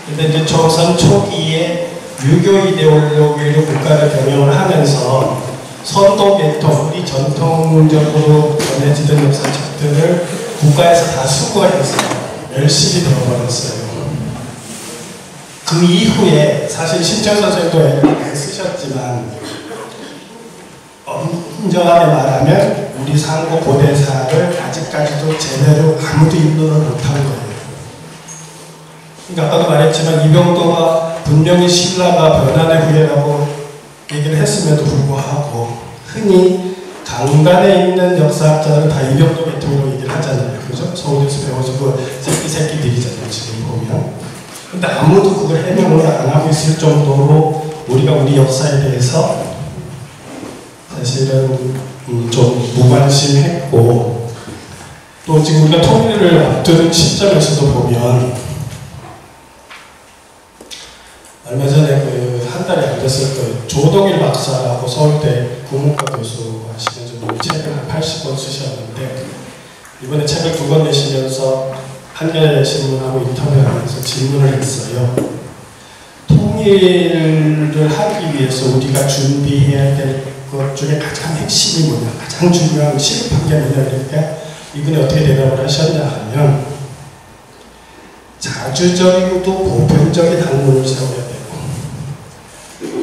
근데 이제 조선 초기에 유교 이데올로기로 국가를 경영을 하면서 선도계통, 우리 전통적으로 전해지던 역사책들을 국가에서 다 수거해서 열심히 들어버렸어요. 그 이후에 사실 신철 선생도 애를 쓰셨지만 엄정하게 말하면 우리 상고 고대사를 아직까지도 제대로 아무도 인도를 못한 거예요. 그러니까 아까도 말했지만 이병도가 분명히 신라가 변환의 후예라고 얘기를 했음에도 불구하고 흔히 강단에 있는 역사학자들은 다 이병도 계통으로 얘기를 하잖아요. 그죠? 서울에서 배워주고 새끼들이잖아요. 지금 보면. 근데 아무도 그걸 해명을 안 하고 있을 정도로 우리가 우리 역사에 대해서 사실은 좀 무관심했고 또 지금 우리가 통일을 앞두는 시점에서도 보면 얼마 전에 그 한 달이 안 됐을 거예요. 조동일 박사라고 서울대 국문과 교수 하시는 분 책을 한 80권 쓰셨는데 이번에 책을 2권 내시면서 한겨레신문하고 인터뷰하면서 질문을 했어요. 통일을 하기 위해서 우리가 준비해야 될 것 중에 가장 핵심이 뭐냐, 가장 중요한 시급한 게 뭐냐 이러니까 이분이 어떻게 대답을 하셨냐 하면 자주적이고도 보편적인 학문을 세워야 되고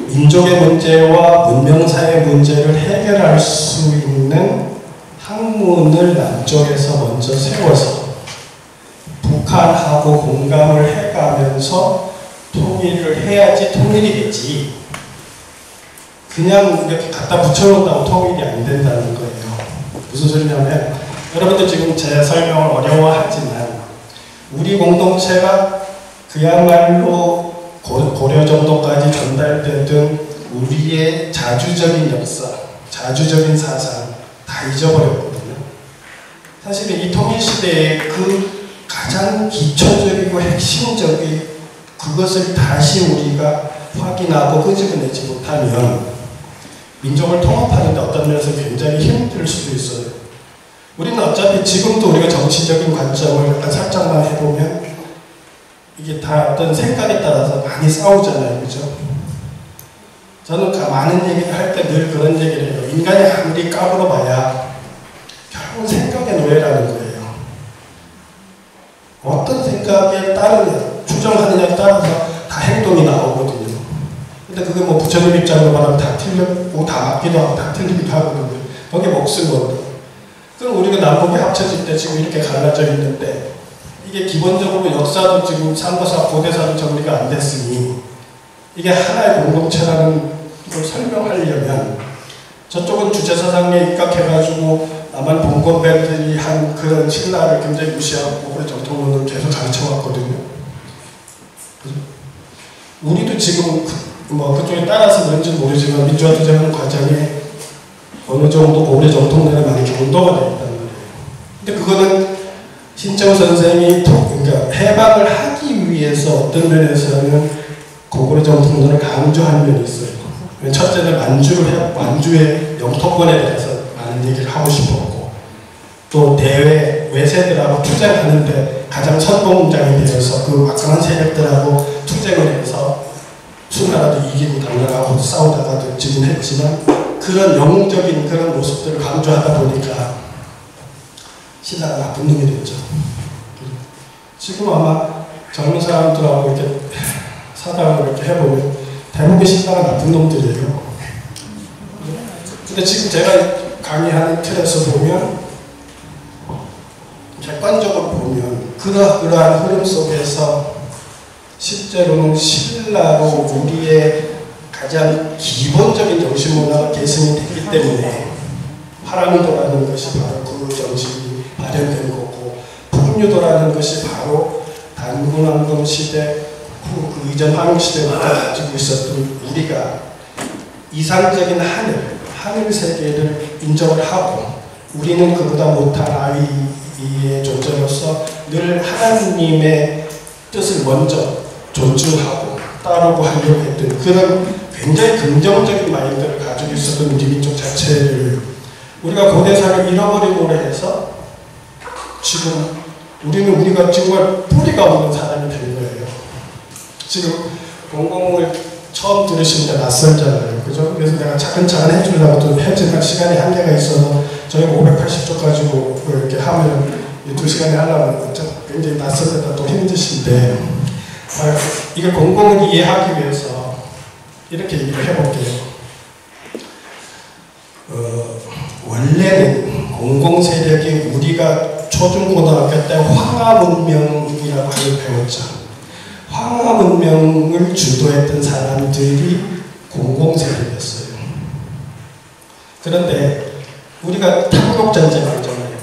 민족의 문제와 문명사의 문제를 해결할 수 있는 학문을 남쪽에서 먼저 세워서 북한하고 공감을 해가면서 통일을 해야지 통일이 되지 그냥 이렇게 갖다 붙여놓는다고 통일이 안 된다는 거예요. 무슨 소리냐면 여러분들 지금 제 설명을 어려워하지만 우리 공동체가 그야말로 고려 정도까지 전달되던 우리의 자주적인 역사, 자주적인 사상 다 잊어버렸거든요. 사실은 이 통일시대에 그 가장 기초적이고 핵심적인 그것을 다시 우리가 확인하고 끄집어내지 못하면 민족을 통합하는데 어떤 면에서 굉장히 힘들 수도 있어요. 우리는 어차피 지금도 우리가 정치적인 관점을 약간 살짝만 해보면 이게 다 어떤 생각에 따라서 많이 싸우잖아요. 그죠? 저는 많은 얘기를 할 때 늘 그런 얘기를 해요. 인간이 아무리 까불어봐야 결국은 생각의 노예라는 거예요. 어떤 생각에 따르냐, 추정하느냐에 따라서 다 행동이 나오거든요. 근데 그게 뭐 부처님 입장으로 말하면 다 틀렸고 다 맞기도 하고 다 틀리기도 하거든요. 거기에 목숨 건데. 그럼 우리가 남북이 합쳐질 때 지금 이렇게 갈라져 있는데 이게 기본적으로 역사도 지금 상고사, 고대사도 정리가 안 됐으니 이게 하나의 공동체라는 걸 설명하려면 저쪽은 주체사상에 입각해가지고 남한 봉건배들이 한 그런 신라를 굉장히 무시하고 고려 정통론을 계속 가르쳐왔거든요. 우리도 지금 그쪽에 따라서 그런지 모르지만 민주화 투쟁하는 과정에 어느 정도 고려 정통론에 많이 경도가 되어 있다는 거예요. 근데 그거는 신채호 선생이 그러니까 해방을 하기 위해서 어떤 면에서는 고구려 정통론을 강조하는 면이 있어요. 첫째는 만주의 영토권에 대해서 많은 얘기를 하고 싶었고 또 대외 외세들하고 투쟁하는데 가장 선봉장이 되어서 그 막강한 세력들하고 투쟁을 해서 수나라도 이기고 당나라하고 싸우다가도 지긴 했지만 그런 영웅적인 그런 모습들을 강조하다 보니까 신라가 나쁜 놈이 됐죠. 지금 아마 젊은 사람들하고 이렇게 사담을 이렇게 해보면 대부분 신라가 나쁜 놈들이에요. 근데 지금 제가 강의하는 틀에서 보면 객관적으로 보면 그러한 흐름 속에서 실제로는 신라로 우리의 가장 기본적인 정신문화가 계승이 됐기 때문에 파랑유도라는 것이 바로 그 정신이 발현된 거고 풍류도라는 것이 바로 단군왕정 시대 후 그 이전 황실시대부터 가지고 있었던 우리가 이상적인 하늘 세계를 인정을 하고 우리는 그보다 못한 아위의 존재로서 늘 하나님의 뜻을 먼저 존중하고 따르고 하려고 했던 그런 굉장히 긍정적인 마인드를 가지고 있었던 우리 민족 자체를 우리가 고대사를 잃어버리고 해서 지금 우리가 정말 뿌리가 없는 사람이 된 거예요. 지금 공공을 처음 들으시는데 낯설잖아요. 그죠? 그래서 내가 차근차근 해주려고 또 해제할 시간이 한계가 있어서 저희가 580쪽 가지고 이렇게 하면 2시간에 하려면 굉장히 낯설다 또 힘드신데 이걸 공공을 이해하기 위해서 이렇게 얘기를 해볼게요. 원래는 공공세력이 우리가 초중고등학교 때 황하문명이라고 하는 배웠죠. 황하문명을 주도했던 사람들이 공공세력이었어요. 그런데 우리가 탐욕전쟁 알잖아요.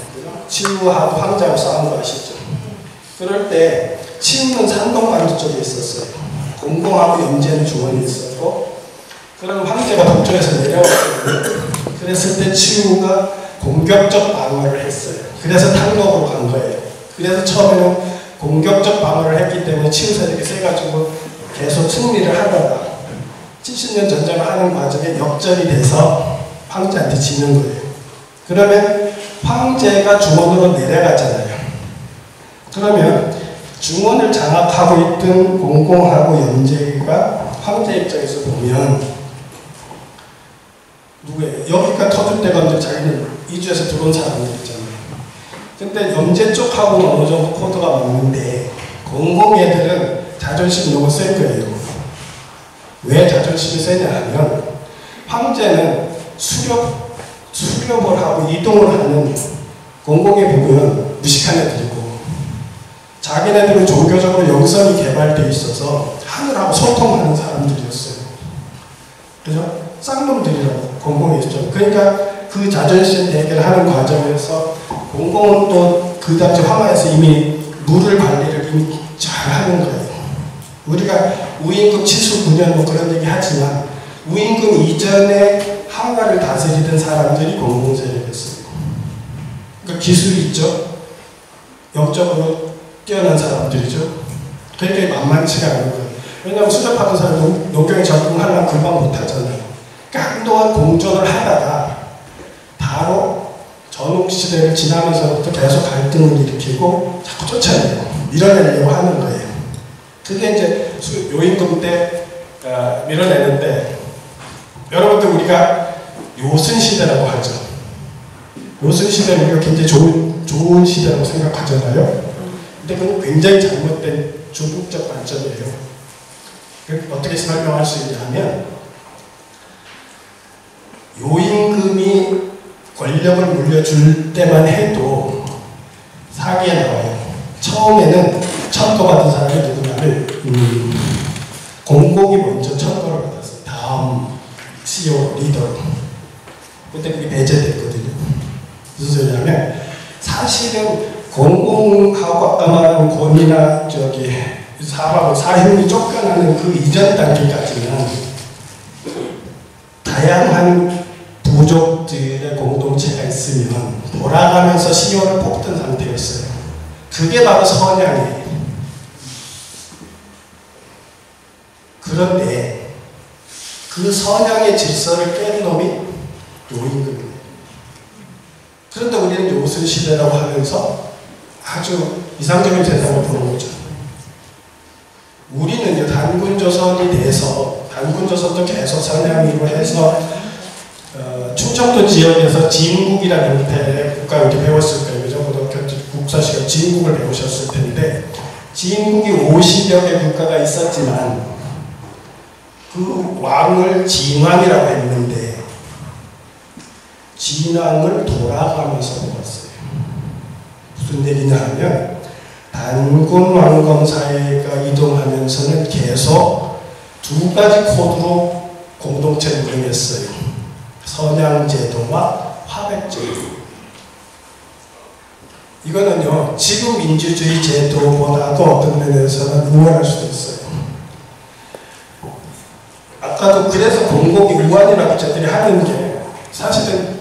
치우하고 황제하고 싸운 거 아시죠? 그럴 때 치우는 산동반도 쪽에 있었어요. 공공하고 염제는 중원에 있었고 그럼 황제가 북쪽에서 내려왔거든요. 그랬을 때 치우가 공격적 방어를 했어요. 그래서 탕록으로 간 거예요. 그래서 처음에는 공격적 방어를 했기 때문에 치우 세력이 세가지고 계속 승리를 하다가 70년 전쟁을 하는 과정에 역전이 돼서 황제한테 지는 거예요. 그러면 황제가 중원으로 내려가잖아요. 그러면 중원을 장악하고 있던 공공하고 염제가 황제 입장에서 보면 누구예요? 여기가 터질 때가 이제 자기는 이주에서 들어온 사람들 있잖아요. 근데 염제 쪽하고는 어느 정도 코드가 맞는데 공공애들은 자존심이 너무 센 거예요. 왜 자존심이 세냐 하면 황제는 수렵을 하고 이동을 하는 공공에 보면 무식한 애들이고 자기네들은 종교적으로 영성이 개발되어 있어서 하늘하고 소통하는 사람들이었어요. 그죠? 쌍놈들이라고 공공에 있죠. 그러니까 그 자존심 대결을 하는 과정에서 공공은 또 그 당시 황하에서 이미 물을 관리를 이미 잘 하는 거예요. 우리가 우임금 79년 뭐 그런 얘기 하지만 우임금 이전에 한가를 다스리던 사람들이 공공세력이었어요. 그러니까 기술이 있죠. 영적으로 뛰어난 사람들이죠. 그러니까 만만치가 않은 거예요. 왜냐하면 수렵하던 사람은 농경에 적응하려면 금방 못하잖아요. 그러니까 한동안 공존을 하다가 바로 전국시대를 지나면서부터 계속 갈등을 일으키고 자꾸 쫓아내고 밀어내려고 하는 거예요. 그게 이제 요임금 때 밀어내는데 여러분들 우리가 요순시대라고 하죠. 요순시대는 우리가 굉장히 좋은 시대라고 생각하잖아요. 근데 그건 굉장히 잘못된 중국적 관점이에요. 어떻게 설명할 수 있냐면 요임금이 권력을 물려줄 때만 해도 사기에 나와요. 처음에는 천거받은 사람이 누구냐면 공공이 먼저 천거를 받았어요. 다음 CEO 리더. 그때 그게 배제됐거든요. 무슨 소리냐면 사실은 공공하고 아까 말한 권위나 사형이 쫓겨나는 그 이전 단계까지는 다양한 부족들의 공동체가 있으면 돌아가면서 시효를 뽑던 상태였어요. 그게 바로 선양이에요. 그런데 그 선양의 질서를 깬 놈이 요임금이에요. 그런데 우리는 요순시대라고 하면서 아주 이상적인 세상을 보는 거죠. 우리는 단군조선이 돼서 단군조선도 계속 선양이로 해서 충청도 지역에서 진국이라는 형태의 국가 이렇게 배웠을 거예요. 그죠? 고등학교 국사시간 진국을 배우셨을 텐데 진국이 50여 개 국가가 있었지만 그 왕을 진왕이라고 했는데 진왕을 돌아가면서 보았어요. 무슨 얘기냐 하면 단군 왕건 사회가 이동하면서는 계속 두 가지 코드로 공동체를 운영했어요. 선양제도와 화백제도. 이거는요 지금 민주주의 제도보다도 어떤 면에서는 우월할 수도 있어요. 아까도 그래서 공공이 우환이라고 저들이 하는 게 사실은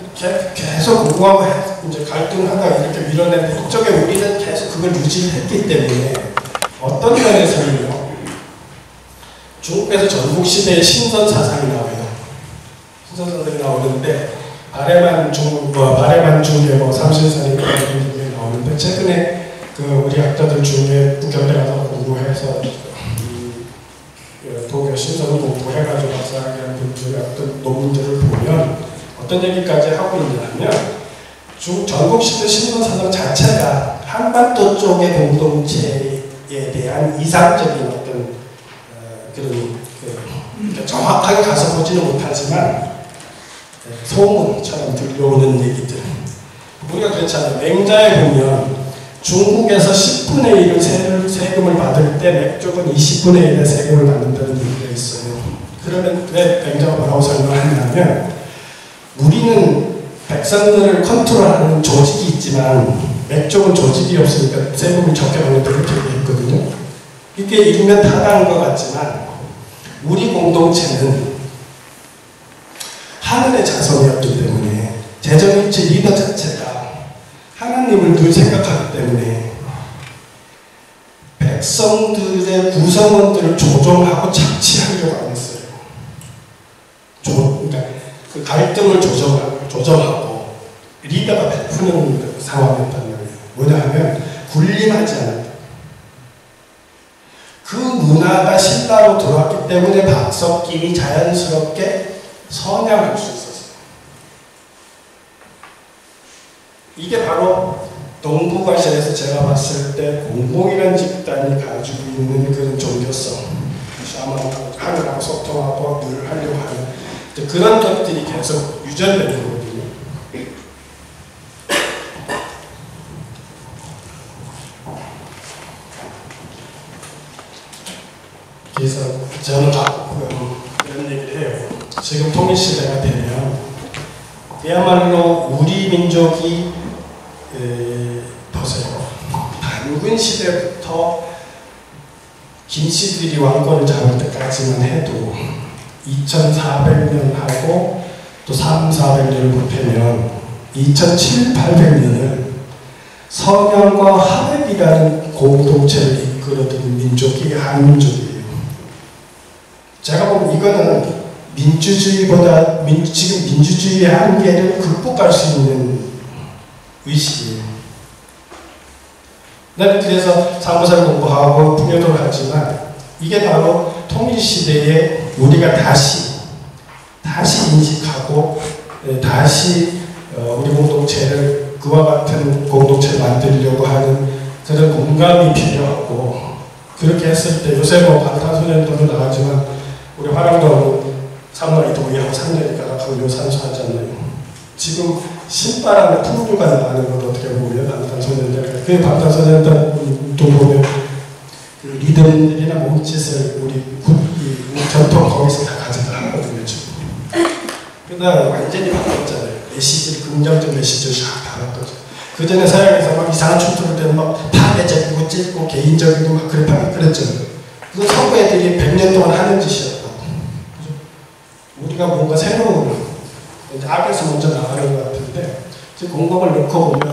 계속 공공하고 이제 갈등하다가 이렇게 밀어내는 이쪽에 우리는 계속 그걸 유지를 했기 때문에 어떤 면에서는요 중국에서 전국시대의 신선 사상이 나와요. 신선 사상이 나오는데 발해만 중에 뭐 삼신선이 나오는데 최근에 그 우리 학자들 중에 북경대 가서 공부해서 도교 신선을 공부해가지고 박사학위 하는 분들의 어떤 논문들을 보면 어떤 얘기까지 하고 있냐면 전국시대 신선 사상 자체가 한반도 쪽의 공동체에 대한 이상적인 어떤 그런 정확하게 가서 보지는 못하지만 소문처럼 들려오는 얘기들. 우리가 그렇잖아요. 맹자에 보면 중국에서 10분의 1을 세금을 받을 때 맥족은 20분의 1의 세금을 받는다는 얘기가 있어요. 그러면 왜 맹자가 뭐라고 설명하냐면 우리는 백성들을 컨트롤하는 조직이 있지만 맥족은 조직이 없으니까 세금을 적게 받는다 그렇게 얘기했거든요. 이게 일면 타당한 것 같지만 우리 공동체는 하늘의 자손이었기 때문에 재정일치 리더 자체가 하나님을 늘 생각하기 때문에 백성들의 구성원들을 조정하고 착취하려고 안 했어요. 그러니까 그 갈등을 조정하고 리더가 베푸는 상황이었단 말이에요. 뭐냐하면 군림하지 않았다. 그 문화가 신라로 들어왔기 때문에 박석김이 자연스럽게 선양할 수 있었어요. 이게 바로 동북아시아에서 제가 봤을 때 공공이라는 집단이 가지고 있는 그런 종교성, 하늘하고 소통하고 늘 하려고 하는 그런 것들이 계속 유전되는 거거든요. 그래서 저는 이런 얘기를 해요. 지금 통일시대가 되면 그야말로 우리 민족이 보세요. 단군 시대부터 김씨들이 왕권을 잡을 때까지만 해도 2400년 하고 또 300~400년을 보태면 2700~800년을 서명과 화백이라는 공동체를 이끌어든 민족이 한민족이에요. 제가 보면 이거는 민주주의보다 지금 민주주의의 한계를 극복할 수 있는 의식이에요. 나는 그래서 사무사를 공부하고 풍요도를 하지만 이게 바로 통일시대에 우리가 다시 인식하고 다시 우리 공동체를 그와 같은 공동체를 만들려고 하는 그런 공감이 필요하고 그렇게 했을 때 요새 뭐 방탄소년단도 나가지만 우리 화랑도 3월 동의하고 3년이니까 강요산소 하잖아요. 지금 신바람의 풍류가 나가는 걸 어떻게 보면 방탄소년단 그 방탄소년단도 보면 그 리더들이나 몸짓을 우리 전통 거기서 다 가져가거든요. 지금. 그러나 완전히 바꿨잖아요. 메시지를 긍정적 메시지를 다 바꿨죠. 그 전에 서양에서 막 이상한 춤추를 때는 막 파괴적이고 찔고 개인적이고 막 그랬죠. 그 서구 애들이 100년 동안 하는 짓이었다고. 우리가 뭔가 새로운 악에서 먼저 나가는 것 같은데 지금 공공을 놓고 보면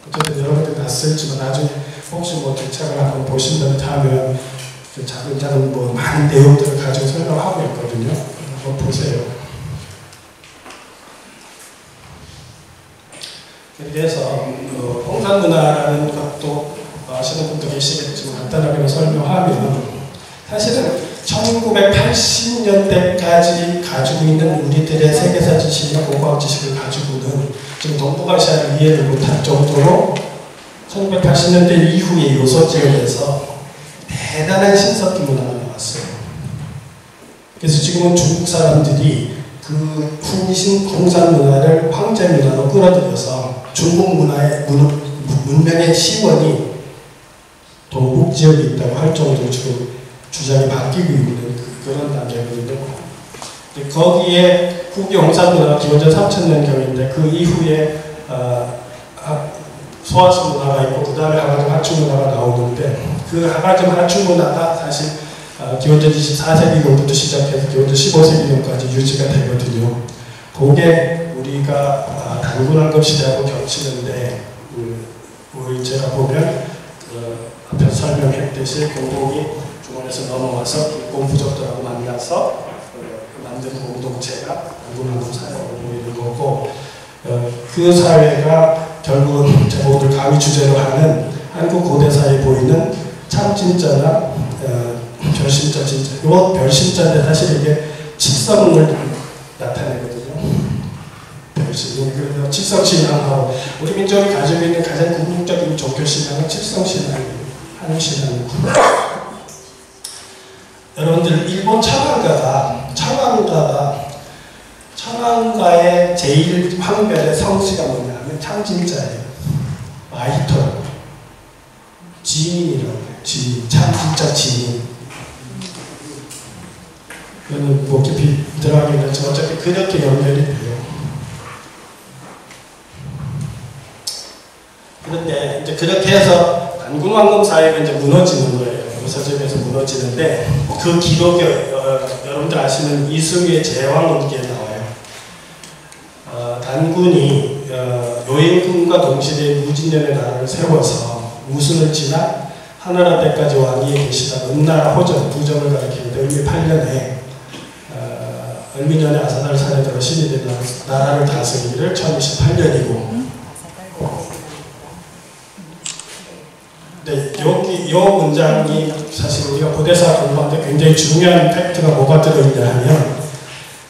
어쨌든 여러분들이 봤을지만 나중에 혹시 뭐 대책을 한번 보신다면 하면 그 작은 뭐 많은 내용들을 가지고 설명하고 있거든요. 한번 보세요. 그래서 홍산문화라는 것도 아시는 분도 계시겠지만 간단하게 설명하면 사실은 1980년대까지 가지고 있는 우리들의 세계사 지식이나 공과학 지식을 가지고는 지금 동북아시아를 이해를 못할 정도로 1980년대 이후의 요소 지역에서 대단한 신석기 문화가 나왔어요. 그래서 지금은 중국 사람들이 그 후신 홍산 문화를 황제 문화로 끌어들여서 중국 문명의 시원이 동북 지역에 있다고 할 정도로 지금 주장이 바뀌고 있는 그런 단계거든요. 거기에 후기 홍산 문화가 기원전 3000년경인데 그 이후에 소화수 문화가 있고 그 다음에 하가즘 하춘 문화가 나오는데 그 하가즘 하춘 문화가 사실 기원전 24세기경부터 시작해서 기원전 15세기경까지 유지가 되거든요. 그게 우리가 단군왕급 시대하고 겹치는데 제가 보면 앞에서 설명했듯이 공공이 중원에 지역에서 넘어와서 공부족들하고 만나서 만든 공동체가 단군왕금 사회라고 보이는 거고, 그 사회가 결국은 제가 오늘 강의 주제로 하는 한국 고대사에 보이는 참진짜나 별심짜, 진짜. 이 별심짜인데 사실 이게 칙성을 나타내거든요. 별심이. 그래서 칙성신앙하고 우리 민족이 가지고 있는 가장 궁극적인 종교신앙은 칙성신앙이에요. 한신앙이고. 여러분들 일본 철학가의 제일 황별의 성씨가 뭐냐면 참진짜예요. 마이토 지인이라고 해요. 지인, 참진짜 지인. 이거는 뭐 깊이 들어가기는 어차피 그렇게 연결이 돼요. 그런데 이제 그렇게 해서 단군왕금 사회가 이제 무너지는 거예요. 서점에서 무너지는데 그 기록이 여러분들 아시는 이승유의 제왕운기에 나와요. 단군이 요인군과 동시대에 무진년의 나라를 세워서 우순을 지나 하나라 때까지 왕위에 계시다 은나라 호정, 부정을 가리키는데 을미 8년에 을미년에 아사나를 산에 들어 신이 된 나라를 다스리기를 1028년이고 네, 이 문장이 사실 우리가 고대사 공부하는데 굉장히 중요한 팩트가 뭐가 들어있냐 하면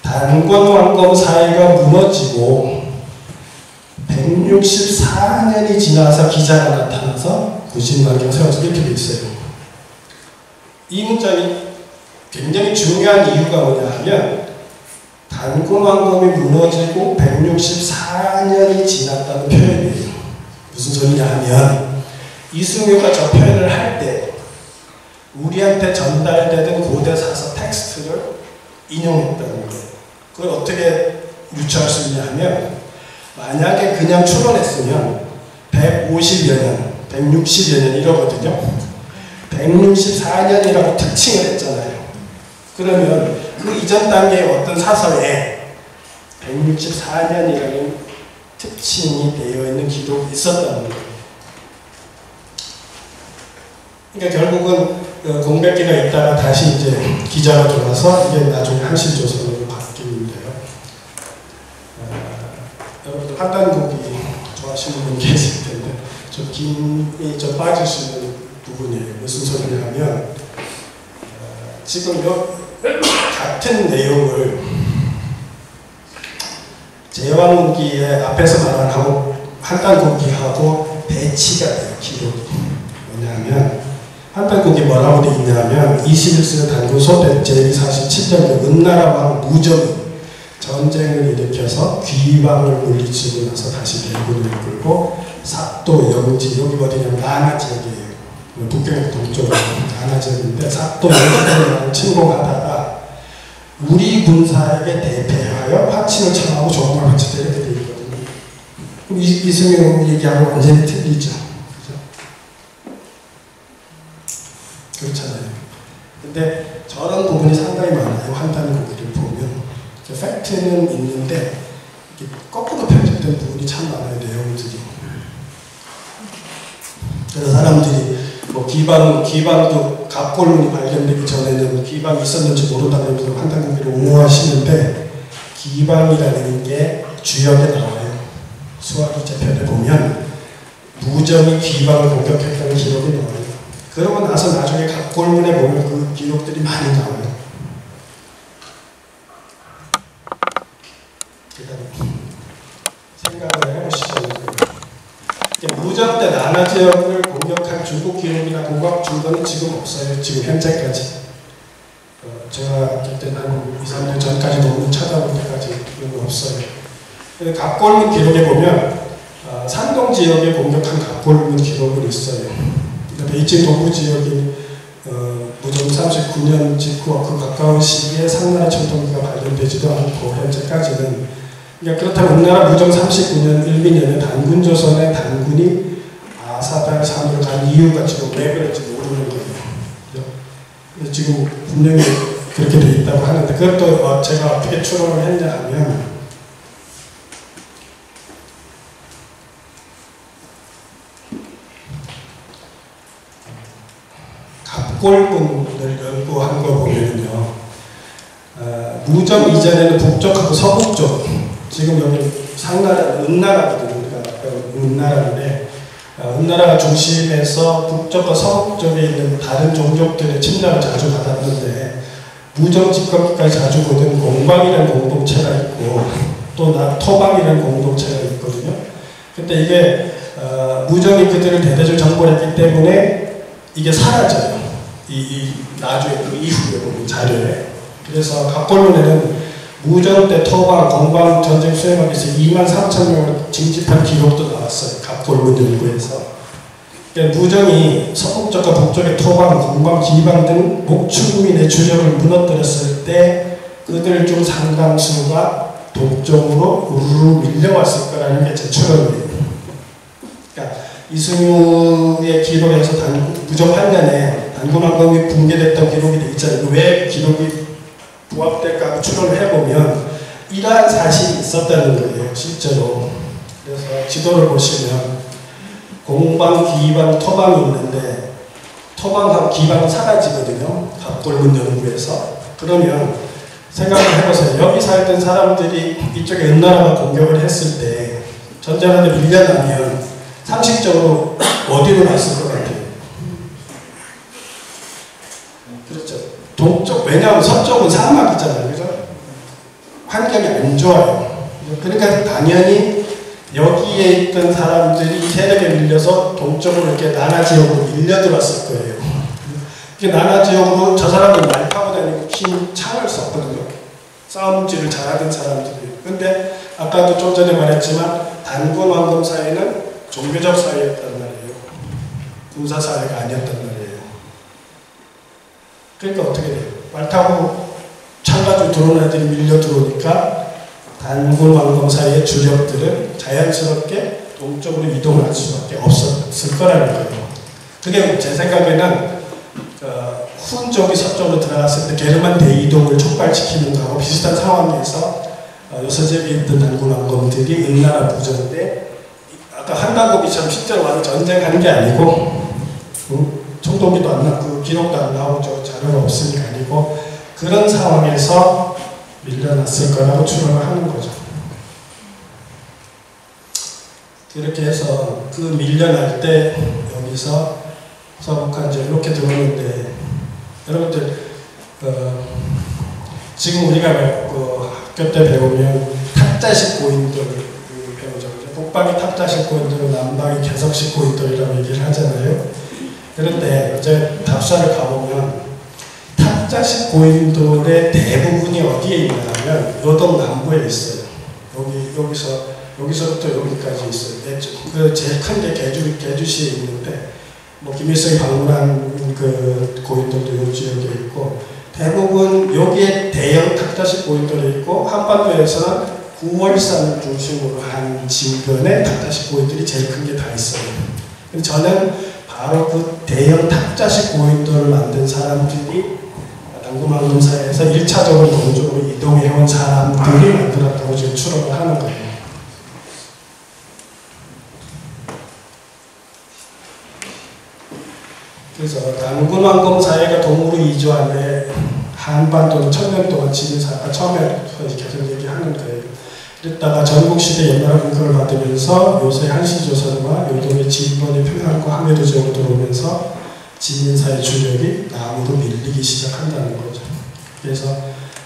단군왕금 사회가 무너지고 164년이 지나서 기자가 나타나서 구신관계가 세워서 이렇게 돼 있어요. 이 문장이 굉장히 중요한 이유가 뭐냐 하면 단군왕금이 무너지고 164년이 지났다는 표현이에요. 무슨 소리냐 하면 이승유가 저 표현을 할 때 우리한테 전달되던 고대사서 텍스트를 인용했다는 거예요. 그걸 어떻게 유추할 수 있냐 하면 만약에 그냥 추론했으면 150여 년, 160여 년 이러거든요. 164년이라고 특칭을 했잖아요. 그러면 그 이전 단계의 어떤 사서에 164년이라는 특칭이 되어 있는 기록이 있었다는 거예요. 그러니까 결국은 공백기가 있다가 다시 이제 기자가 들어와서 이게 나중에 한실조선으로 바뀌는데요. 여러분들 한단고기 좋아하시는 분 계실 텐데 김이 좀 빠질 수 있는 부분이에요. 무슨 소리냐 하면 지금 같은 내용을 제왕기의 앞에서 말하고 한단고기하고 배치가 돼요. 기록이 뭐냐면 한단국이 뭐라고 되어 있냐면 21세기 단군 소대 제47년 은나라 왕 무정이 전쟁을 일으켜서 귀방을 물리치고 나서 다시 대군을 이끌고 삭도, 영지, 여기 어디냐면 나나 지역이에요. 북경 동쪽으로 나나 지역인데 삭도, 영지를 침공하다가 우리 군사에게 대패하여 화친을 청하고 조공을 바치다 이렇게 되어 있거든요. 그럼 이승용 얘기하고 완전히 틀리죠. 그렇잖아요. 근데 저런 부분이 상당히 많아요. 한단고기를 보면 팩트는 있는데 거꾸로 편집된 부분이 참 많아요. 내용들이. 그래서 사람들이 뭐 기방도 갑골문이 발견되기 전에는 기방이 있었는지 모른다면서 한단고기를 옹호하시는데 기방이라는 게 주역에 나와요. 수학이제편에 보면 무정이 기방을 공격했다는 기록이 나와요. 그러고 나서 나중에 갑골문에 보면 그 기록들이 많이 나와요. 생각을 해보시죠. 무정 때 나나 지역을 공격한 중국 기록이나 고각 증거는 지금 없어요. 지금 현재까지. 제가 그때 한 2, 3년 전까지 논문 찾아볼 때까지 그런 거 없어요. 갑골문 기록에 보면 산동 지역에 공격한 갑골문 기록은 있어요. 베이징 동부 지역이 무정 39년 직후 그 가까운 시기에 상나라 청동기가 발견되지도 않고 현재까지는 그러니까 그렇다면 우리나라 무정 39년 일민년에 단군조선의 단군이 아사달 산으로 간 이유가 지금 왜 그런지 모르는 거예요. 그래서 지금 분명히 그렇게 돼 있다고 하는데 그것도 제가 어떻게 추론을 했냐 하면 갑골문을 열거한 거 보면요. 무정 이전에는 북쪽하고 서북쪽, 지금 여기 상나라, 은나라거든요. 우리가 은나라인데, 은나라가 중심에서 북쪽과 서북쪽에 있는 다른 종족들의 침략을 자주 받았는데, 무정 집권기까지 자주 보던 공방이라는 공동체가 있고, 또 토방이라는 공동체가 있거든요. 근데 이게 무정이 그들을 대대적으로 정벌했기 때문에 이게 사라져요. 나중에 그 이후에 보면 자료에. 그래서 각골문에는 무정 때 토방, 공방 전쟁 수행하기 위해서 23,000명을 징집한 기록도 나왔어요. 각골문 연구에서. 그러니까 무정이 서북쪽과 북쪽의 토방, 공방, 기방 등 목축민의 주력을 무너뜨렸을 때 그들 중 상당수가 동쪽으로 우르르 밀려왔을 거라는 게 제 추론이에요. 그러니까 이승유의 기록에서 무정 8년에 단군왕검이 붕괴됐다고 기록이 돼 있잖아요. 왜 기록이 부합될까 하고 추론을 해보면 이러한 사실이 있었다는 거예요. 실제로. 그래서 지도를 보시면 공방, 기방, 토방이 있는데 토방하고 기방은 사라지거든요. 각골문 연구에서. 그러면 생각을 해보세요. 여기 살던 사람들이 이쪽에 은나라가 공격을 했을 때 전쟁하는데 밀려나면 상식적으로 어디로 갔을 것 같아요? 그렇죠. 동쪽, 왜냐하면 서쪽은 사막이잖아요. 그죠? 환경이 안 좋아요. 그러니까 당연히 여기에 있던 사람들이 세력에 밀려서 동쪽으로 이렇게 나나 지역으로 밀려들었을 거예요. 나나 지역으로 저 사람들 말 타고 다니고 긴 창을 썼거든요. 싸움질을 잘하던 사람들이. 근데 아까도 좀 전에 말했지만 단군 왕검 사회는 종교적 사회였단 말이에요. 군사 사회가 아니었단 말이에요. 그러니까 어떻게 돼요? 말 타고 창 가지고 들어오는 애들이 밀려 들어오니까 단군 왕검 사회의 주력들은 자연스럽게 동쪽으로 이동할 수밖에 없었을 거라는 거예요. 그게 제 생각에는 훈족이 서쪽으로 들어갔을 때 게르만 대이동을 촉발시키는 거하고 비슷한 상황에서 요서제비에 있던 단군 왕검들이 은나라 부정 때 아까 한가고비처럼 실제로 와서 전쟁하는 게 아니고 총독기도 안 나고 기록도 안 나오죠. 자료가 없으니까 아니고 그런 상황에서 밀려났을 거라고 추론을 하는 거죠. 그렇게 해서 그 밀려날 때 여기서 서북한 이제 이렇게 들어오는데 여러분들 지금 우리가 학교 때 배우면 탑자식 고인돌 배우죠. 북방이 탑자식 고인돌, 남방이 개석식 고인돌이라고 얘기를 하잖아요. 그런데 어제 답사를 가보면 탑자식 고인돌의 대부분이 어디에 있냐면 요동 남부에 있어요. 여기서부터 여기까지 있어요. 그 제일 큰 게 개주시에 있는데 뭐 김일성이 방문한 그 고인돌도 요 지역에 있고 대부분 여기에 대형 탑자식 고인돌이 있고 한반도에서는 구월산을 중심으로 한 지변에 탑자식 고인돌이 제일 큰 게 다 있어요. 저는 바로 그 대형 탑자식 고인돌을 만든 사람들이 단군왕검 사회에서 1차적으로 동쪽으로 이동해온 사람들이 만들었다고 지금 추론을 하는 거예요. 그래서 단군왕검 사회가 동으로 이주하는데 한반도는 1000년 동안 지리사가 처음에 계속 얘기하는 거예요. 그랬다가 전국시대 연나라 공격을 받으면서 요새 한시조선과 요동의 진번이 평양과 항해도 지역으로 들어오면서 지민사의 주력이 남으로 밀리기 시작한다는 거죠. 그래서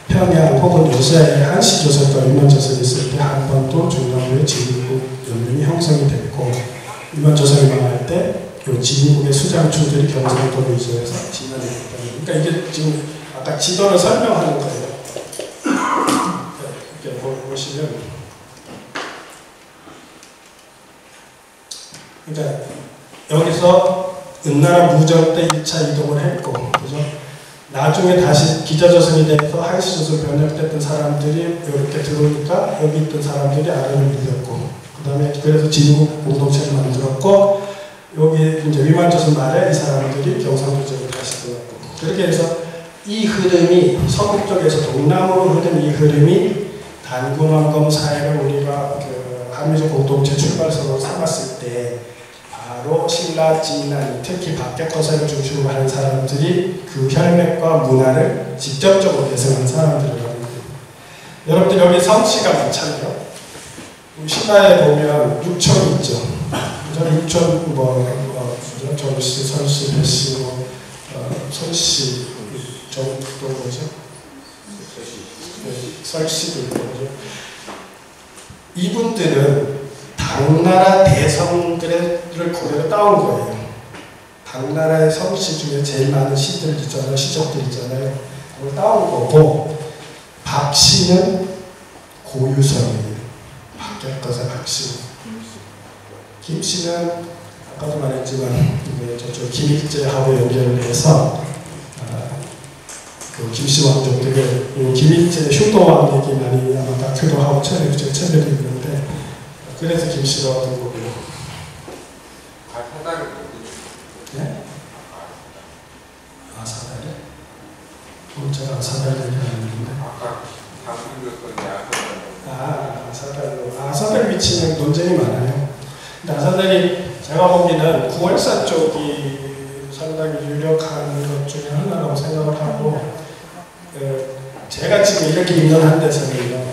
평양 혹은 요새의 한시조선과 유만조선이 있을 때 한반도 중남부의 진국 연맹이 형성이 됐고 유만조선이 망할 때 요 진국의 수장충들이 경상도로 이전해서 진안이 됐다는. 그러니까 이게 지금 아까 지도를 설명하는 거예요. 이렇게 보시면 그러니까 여기서 은나라 무정 때 1차 이동을 했고 그죠? 나중에 다시 기자조선이 돼서 한시조선 변혁됐던 사람들이 이렇게 들어오니까 여기 있던 사람들이 아래로 밀렸고 그 다음에 그래서 진국 공동체를 만들었고 여기 이제 위만조선 말에 이 사람들이 경상도 지역으로 다시 들어왔고 그렇게 해서 이 흐름이 서북 쪽에서 동남으로 흐른 이 흐름이 단군왕검 사회를 우리가 그 한미적 공동체 출발선으로 삼았을 때 바로 신라 진난, 특히 박격거사를 중심으로 하는 사람들이 그 혈맥과 문화를 직접적으로 계승한 사람들이라고 합니다. 여러분들 여기 성씨가 많잖아요. 신라에 보면 육촌이 있죠. 육촌 정씨, 설씨, 배씨, 손씨 정도 뭐죠? 설씨도 있고 그죠? 이분들은 당나라 대성들을 그대로 따온 거예요. 당나라의 성씨 중에 제일 많은 시들 있잖아요. 시족들 있잖아요. 그걸 따온 거고, 박씨는 고유성이에요. 박격거사 박씨. 김씨는 아까도 말했지만 저쪽 김일제하고 연결을 해서 그 김씨 왕족들의 김일제 효도왕 얘기 많이 아마 다큐도 하고 책들이 있는데 그래서 김씨가 어떤 거고요. 사다리 네? 사다리? 제가 사다리 얘기 안 했는데. 아까 사다리. 사다리 위치는 논쟁이 많아요. 근데 사다리 제가 보기에는 구월사 쪽이 상당히 유력한 것 중에 하나라고 생각을 하고, 제가 지금 이렇게 있는 한 데서는요,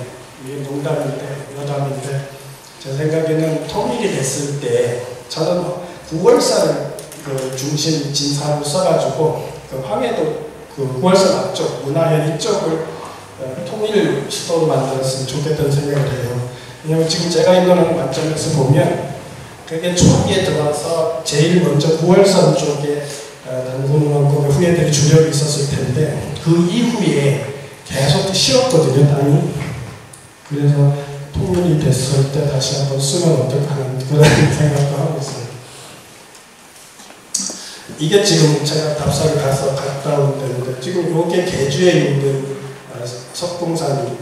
이게 농담인데, 여담인데, 제 생각에는 통일이 됐을 때, 저는 구월사를 그 중심 진사로 써가지고, 그 황해도 그 구월사 앞쪽, 문화현 이쪽을 통일 수도로 만들었으면 좋겠다는 생각을 해요. 왜냐면 지금 제가 있는 관점에서 보면, 그게 초기에 들어와서 제일 먼저 구월선 쪽에 단군왕국의 후예들이 주력이 있었을 텐데 그 이후에 계속 쉬었거든요, 땅이. 그래서 통일이 됐을 때 다시 한번 쓰면 어떨까 하는 그런 생각도 하고 있어요. 이게 지금 제가 답사를 가서 갔다 온 데인데 지금 요게 계주에 있는 석봉산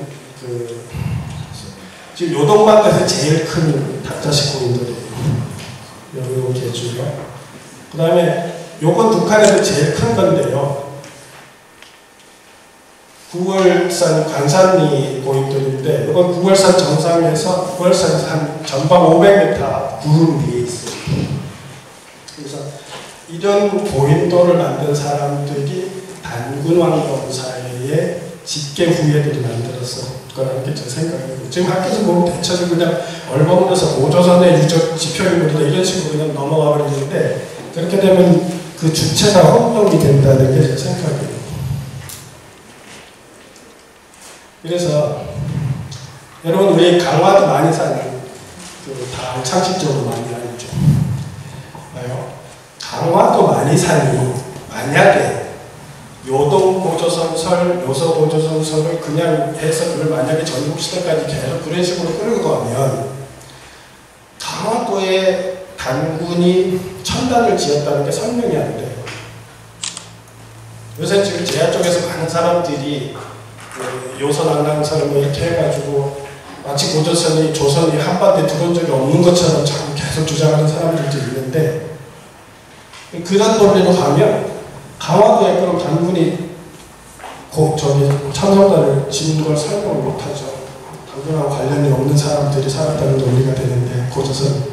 지금 요동반도에서 제일 큰 탁자식 고인돌이에요. 요 계주가. 그 다음에 요건 북한에서 제일 큰 건데요. 구월산 관산리 고인돌인데 요건 구월산 정상에서 구월산 한 전방 500m 구름 위에 있어요. 그래서 이런 고인돌을 만든 사람들이 단군왕건 사이에 직계 후예들이 만들어서 거라는 게 제 생각이고, 지금 학교에서 보면 대체로 그냥 얼버무려서 고조선의 유적 지표인물이다 이런 식으로 그냥 넘어가 버리는데 그렇게 되면 그 주체가 혼동이 된다는 게 제 생각이에요. 그래서 여러분 왜 강화도 많이 사는 다 상식적으로 많이 알죠. 봐요. 강화도 많이 사니 만약에 요동 고조선설, 요서 고조선설을 그냥 해서 그걸 만약에 전국시대까지 계속 그런 식으로 끌고 가면 강화도에 단군이 천단을 지었다는 게 설명이 안 돼요. 요새 지금 제야 쪽에서 많은 사람들이 요선안랑선을 뭐 이렇게 해가지고 마치 고조선이 조선이 한반도에 들어온 적이 없는 것처럼 자꾸 계속 주장하는 사람들도 있는데 그런 논리로 가면 강화도에 그런 단군이 천성단을 지은 걸 설명을 못하죠. 단군하고 관련이 없는 사람들이 살았다는 논리가 되는데 고조선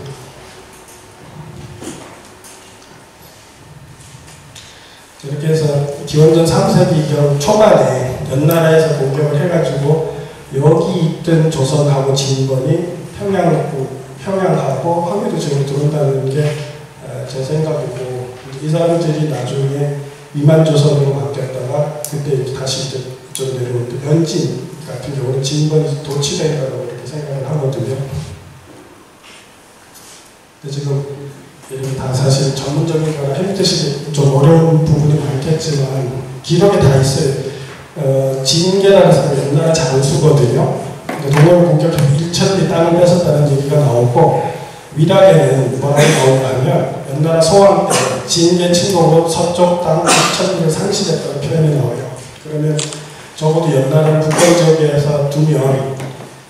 이렇게 해서 기원전 3세기경 초반에 연나라에서 공격을 해가지고 여기 있던 조선하고 진번이 평양하고 황해도 지역으로 들어온다는 게 제 생각이고 이 사람들이 나중에 위만조선으로 바뀌었다가 그때 다시 이쪽으로 내려올 때 연진 같은 경우는 진번이 도치된 거라고 이렇게 생각을 하거든요. 근데 지금 이런 다 사실 전문적인 거라 해mit듯이 좀 어려운 부분이 많겠지만 기록에 다 있어요. 진계라는 사람이 옛날에 장수거든요. 동원을 공격해서 1천리 땅을 뺏었다는 얘기가 나오고 위락에는 뭐라고 나오냐 하면 연나라 소왕 때 진계 침공으로 서쪽 땅 1천리를 상실했다는 표현이 나와요. 그러면 적어도 연나라를 북방 지역에서 두면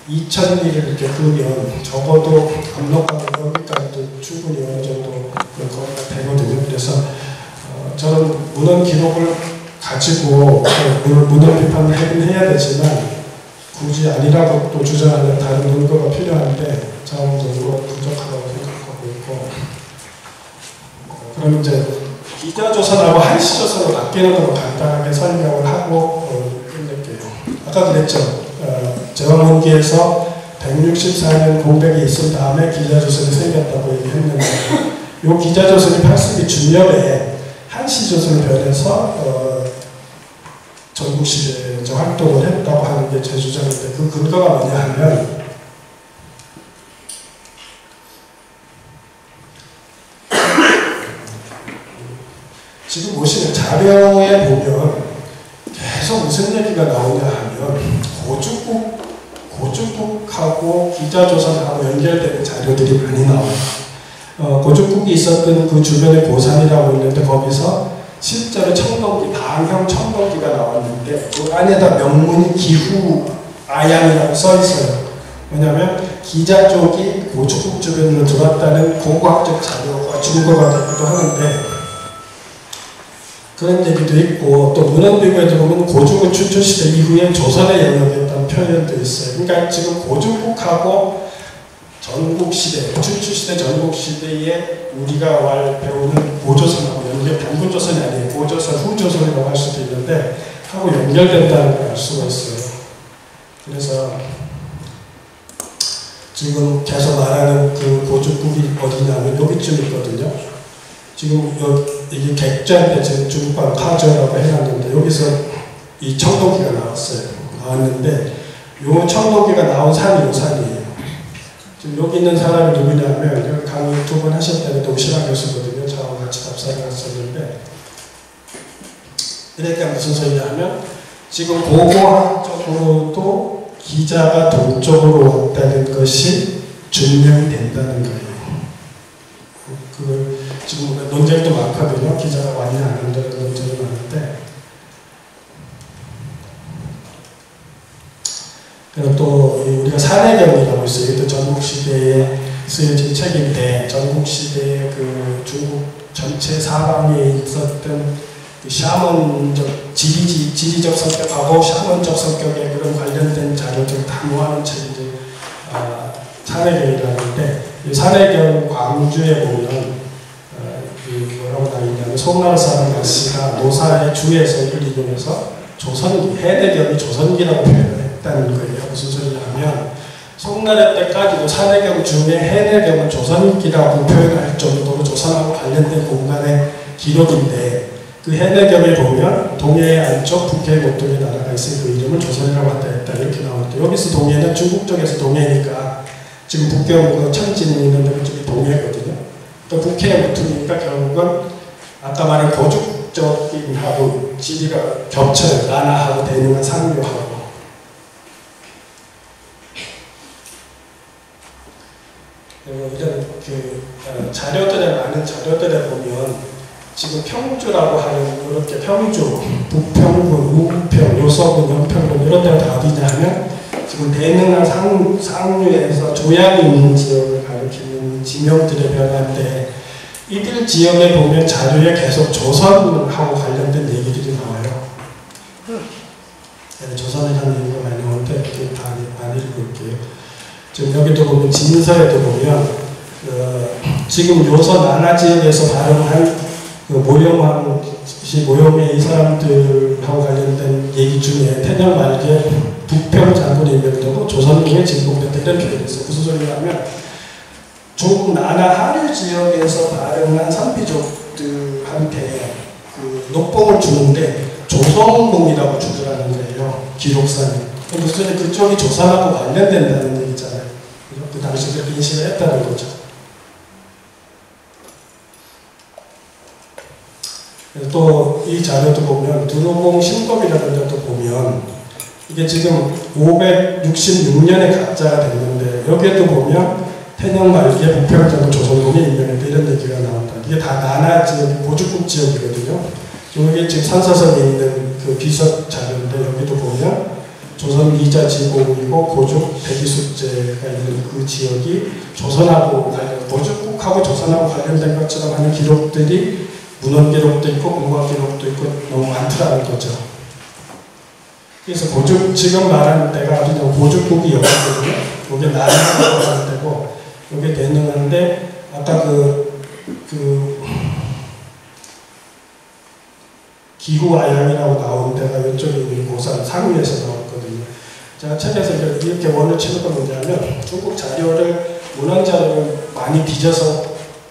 2,000리를 이렇게 그으면 적어도 압록강을 여기까지도 충분히 어느 정도 거리가 되거든요. 그래서 저는 문헌 기록을 가지고 문헌 비판을 하긴 해야 되지만 굳이 아니라고 또 주장하는 다른 근거가 필요한데 자원적으로 부족하다고 생각하고 있고 그럼 이제 기자조선하고 한시조선으로 바뀌는 걸 간단하게 설명을 하고 끝낼게요. 아까 그랬죠. 제왕문기에서 164년 공백이 있은 다음에 기자조선이 생겼다고 얘기했는데 이 기자조선이 8세기 중엽에 한시조선을 변해서 전국시대에 활동을 했다고 하는 게 제 주장인데 그 근거가 뭐냐 하면 지금 보시는 자료에 보면 계속 무슨 얘기가 나오냐 하면 고죽국하고 기자조선하고 연결되는 자료들이 많이 나와요. 고죽국이 있었던 그 주변에 고산이라고 있는데 거기서 실제로 청동기, 당형 청동기가 나왔는데 그 안에다 명문이 기후아양이라고 써 있어요. 왜냐하면 기자 쪽이 고죽국 주변으로 들어왔다는 고고학적 자료가 증거가 되기도 하는데 그런 얘기도 있고 또 문헌비교에도 보면 고죽은 춘추시대 이후에 조선의 영역이었다는 표현도 있어요. 그러니까 지금 고죽국하고 전국시대, 춘추시대 전국시대에 우리가 배우는 고조선하고 연결, 단군조선이 아니에요. 고조선, 후조선이라고 할 수도 있는데 하고 연결된다는 걸 알 수가 있어요. 그래서 지금 계속 말하는 그 고죽국이 어디냐면 여기쯤 있거든요. 지금 이게 객자인데 지금 중국방 카저라고 해놨는데 여기서 이 청동기가 나왔는데 요 청동기가 나온 산이 요 산이에요. 지금 여기 있는 사람이 누구냐면 여기 강의 2번 하셨다는 동실화 교수거든요. 저하고 같이 답사를 했었는데 그러니까 무슨 소리냐 하면 지금 고고학적으로도 기자가 동쪽으로 왔다는 것이 증명이 된다는 거예요. 그걸 지금 논쟁도 많거든요. 기자가 왔냐 안 왔냐는 논쟁이 많은데 그리고 또 우리가 사내경이라고 있어요. 이것도 전국시대에 쓰여진 책인데 전국시대에 그 중국 전체 사방에 있었던 그 샤먼적 지리적 성격하고 샤먼적 성격에 그런 관련된 자료들을 다 모아놓은 책이 사내경이라는데 이 사내경 광주에 보면 뭐라고 나있냐면 송나라 사람 가씨가 노사의 주해석을 이용해서 조선기, 해내경이 조선기라고 표현을 했다는 거예요. 무슨 소리냐면 송나라 때까지도 사내경 중에 해내경은 조선기라고 표현할 정도로 조선하고 관련된 공간의 기록인데 그 해내경에 보면 동해 안쪽 북해 목동에 나라가 있으니 그 이름을 조선이라고 한다 했다 이렇게 나오는데 여기서 동해는 중국 쪽에서 동해니까 지금 북경 천진이 있는데 그쪽이 동해거든요. 또 북해에 붙으니까 결국은 아까 말한 고죽적인 하고 지리가 겹쳐요. 나나하고 대능한 상류하고 이런 자료들에 많은 자료들에 보면 지금 평주라고 하는 이렇게 평주, 북평군, 우평, 요서군, 연평군 이런 데가 다 어디냐 하면 지금 대능한 상류에서 조약이 있는 지역을 가리키는 지명들의 변화인데 이들 지역에 보면 자료에 계속 조선하고 관련된 얘기들이 나와요. 조선에 대한 얘기가 많이 나오는데 이렇게 다 안 읽을게요. 지금 여기도 보면 진서에도 보면 지금 요서 나나 지역에서 발언한 그 모형의 이 사람들하고 관련된 얘기 중에 태년 말기에 북평 장군의 인명되고 조선궁에 진공됐다 이런 표현이 있어요. 무슨 소리냐면 중국 나나 하류 지역에서 발행한 산피족들한테 그 녹봉을 주는데 조선궁이라고 주더라는 거예요. 기록상에. 무슨 그쪽이 조선하고 관련된다는 얘기잖아요. 그 당시 그렇게 인식을 했다는 거죠. 또 이 자료도 보면 드루봉 신검이라는 데도 보면 이게 지금 566년에 가짜가 됐는데 여기에도 보면 태년 말기에 북평장도 조선궁에 임명했다 이런 얘기가 나온다. 이게 다 나나 지역, 고죽국 지역이거든요. 여기 지금 산사선에 있는 그 비석 자료인데 여기도 보면 조선 이자 지공이고 고죽 대기숫제가 있는 그 지역이 조선하고 고죽국하고 조선하고 관련된 것처럼 하는 기록들이 문헌 기록도 있고 문화 기록도 있고 너무 많더라는 거죠. 그래서 고죽 지금 말하는 데가 어디냐 고죽국이 여기거든요. 여기 나라라고 하는 데고 여기 대능한데 아까 그 기후 아양이라고 나온 데가 이쪽에 있는 고산 상위에서 나왔거든요. 제가 책에서 이렇게 원을 치는 건 뭐냐면 중국 자료를 문헌 자료를 많이 뒤져서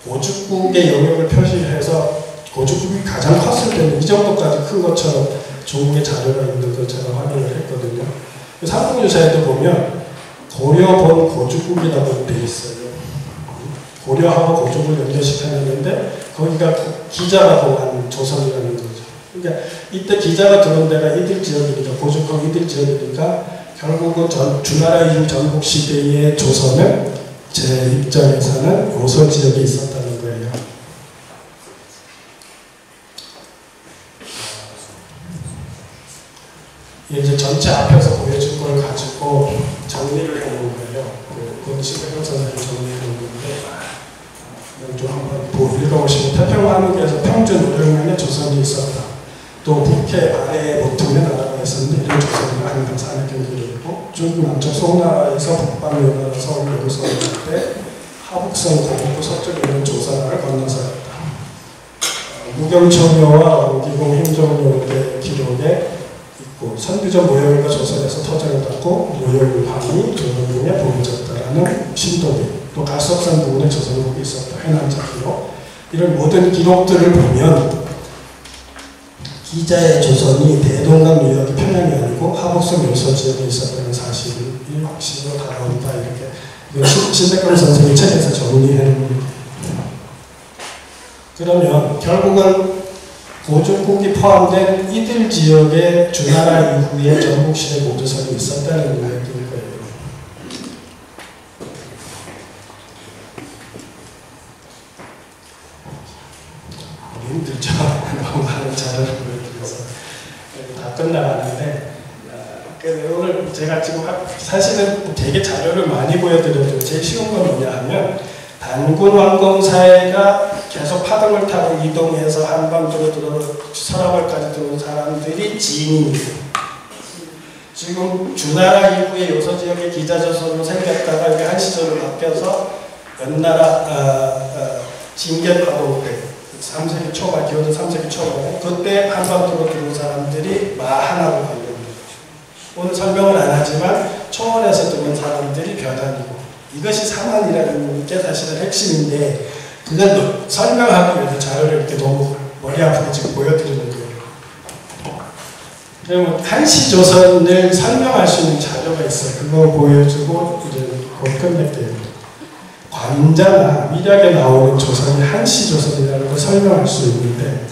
고죽국의 영역을 표시해서 고죽국이 가장 컸을 때는 이 정도까지 큰 것처럼 중국의 자료가 있는 걸 제가 확인을 했거든요. 삼국유사에도 보면 고려본 고죽국이라고 돼 있어요. 고려하고 고죽을 연결시켜놨는데 거기가 기자가 동한 조선이라는 거죠. 그러니까 이때 기자가 들어온 데가 이들 지역이니까 고죽하고 이들 지역이니까 결국은 주나라 이후 전국 시대의 조선은 제 입장에서는 요소 지역에 있었다는 거예요. 이제 전체 앞에서 보여준 걸 가지고 정리를 해놓은 거예요. 그건 신백경 선생님이 정리해 놓은 건데 좀 한번 읽어보시면 태평한국에서 평균 500년의 조선이 있었다. 또 북해 아래에 모퉁의 나라가 있었는데 이런 조선이 아니면 산의 경계를 있고 중국 남쪽 송나라에서 북방면으로 서울 여기서 때 하북성 고북부 서쪽에 있는 조선을 건너서였다. 무경청묘와 오기공 행정묘의 기록에 있고 선비전 모형과 조선에서 터전을 닫고 모형황이 조선궁에 보여졌다라는 신도기 또 갈석산 부근에 조선국이 있었다. 해남자 기록 이런 모든 기록들을 보면 기자의 조선이 대동강 유역이 평양이 아니고 하북성 요소 지역에 있었다는 사실이 확실로 다가온다. 이렇게 신백경 선생님 책에서 정리해 놓은 겁니다. 그러면 결국은 고죽국이 포함된 이들 지역에 주나라 이후에 전국시대 고조선이 있었다는 이야기일 거예요. 힘들죠. 너무 많은 자료를 보여드려서 다 끝나가는데 오늘 제가 지금 사실은 되게 자료를 많이 보여드려도 제일 쉬운 건 뭐냐 하면 단군 왕건 사회가 계속 파동을 타고 이동해서 한반도로 들어 서라벌까지 들어온 사람들이 지인입니다. 지금 주나라 이후에 요소 지역의 기자조선으로 생겼다가 이게 한시적으로 바뀌어서 연나라 징계파동 때 3세기 초반, 기원전 3세기 초반에 그때 한반도로 들어온 사람들이 마한하고 관련됩니다. 오늘 설명은 안 하지만 초원에서 들어온 사람들이 벼단이고 이것이 사만이라는 게 사실은 핵심인데 그건 설명하기 위해서 자료를 이렇게 너무 머리 아프게 지금 보여드리는 거예요. 그러면 한시조선을 설명할 수 있는 자료가 있어요. 그거 보여주고 이제 거의 끝낼게요. 관자나 미략에 나오는 조선이 한시조선이라는 걸 설명할 수 있는데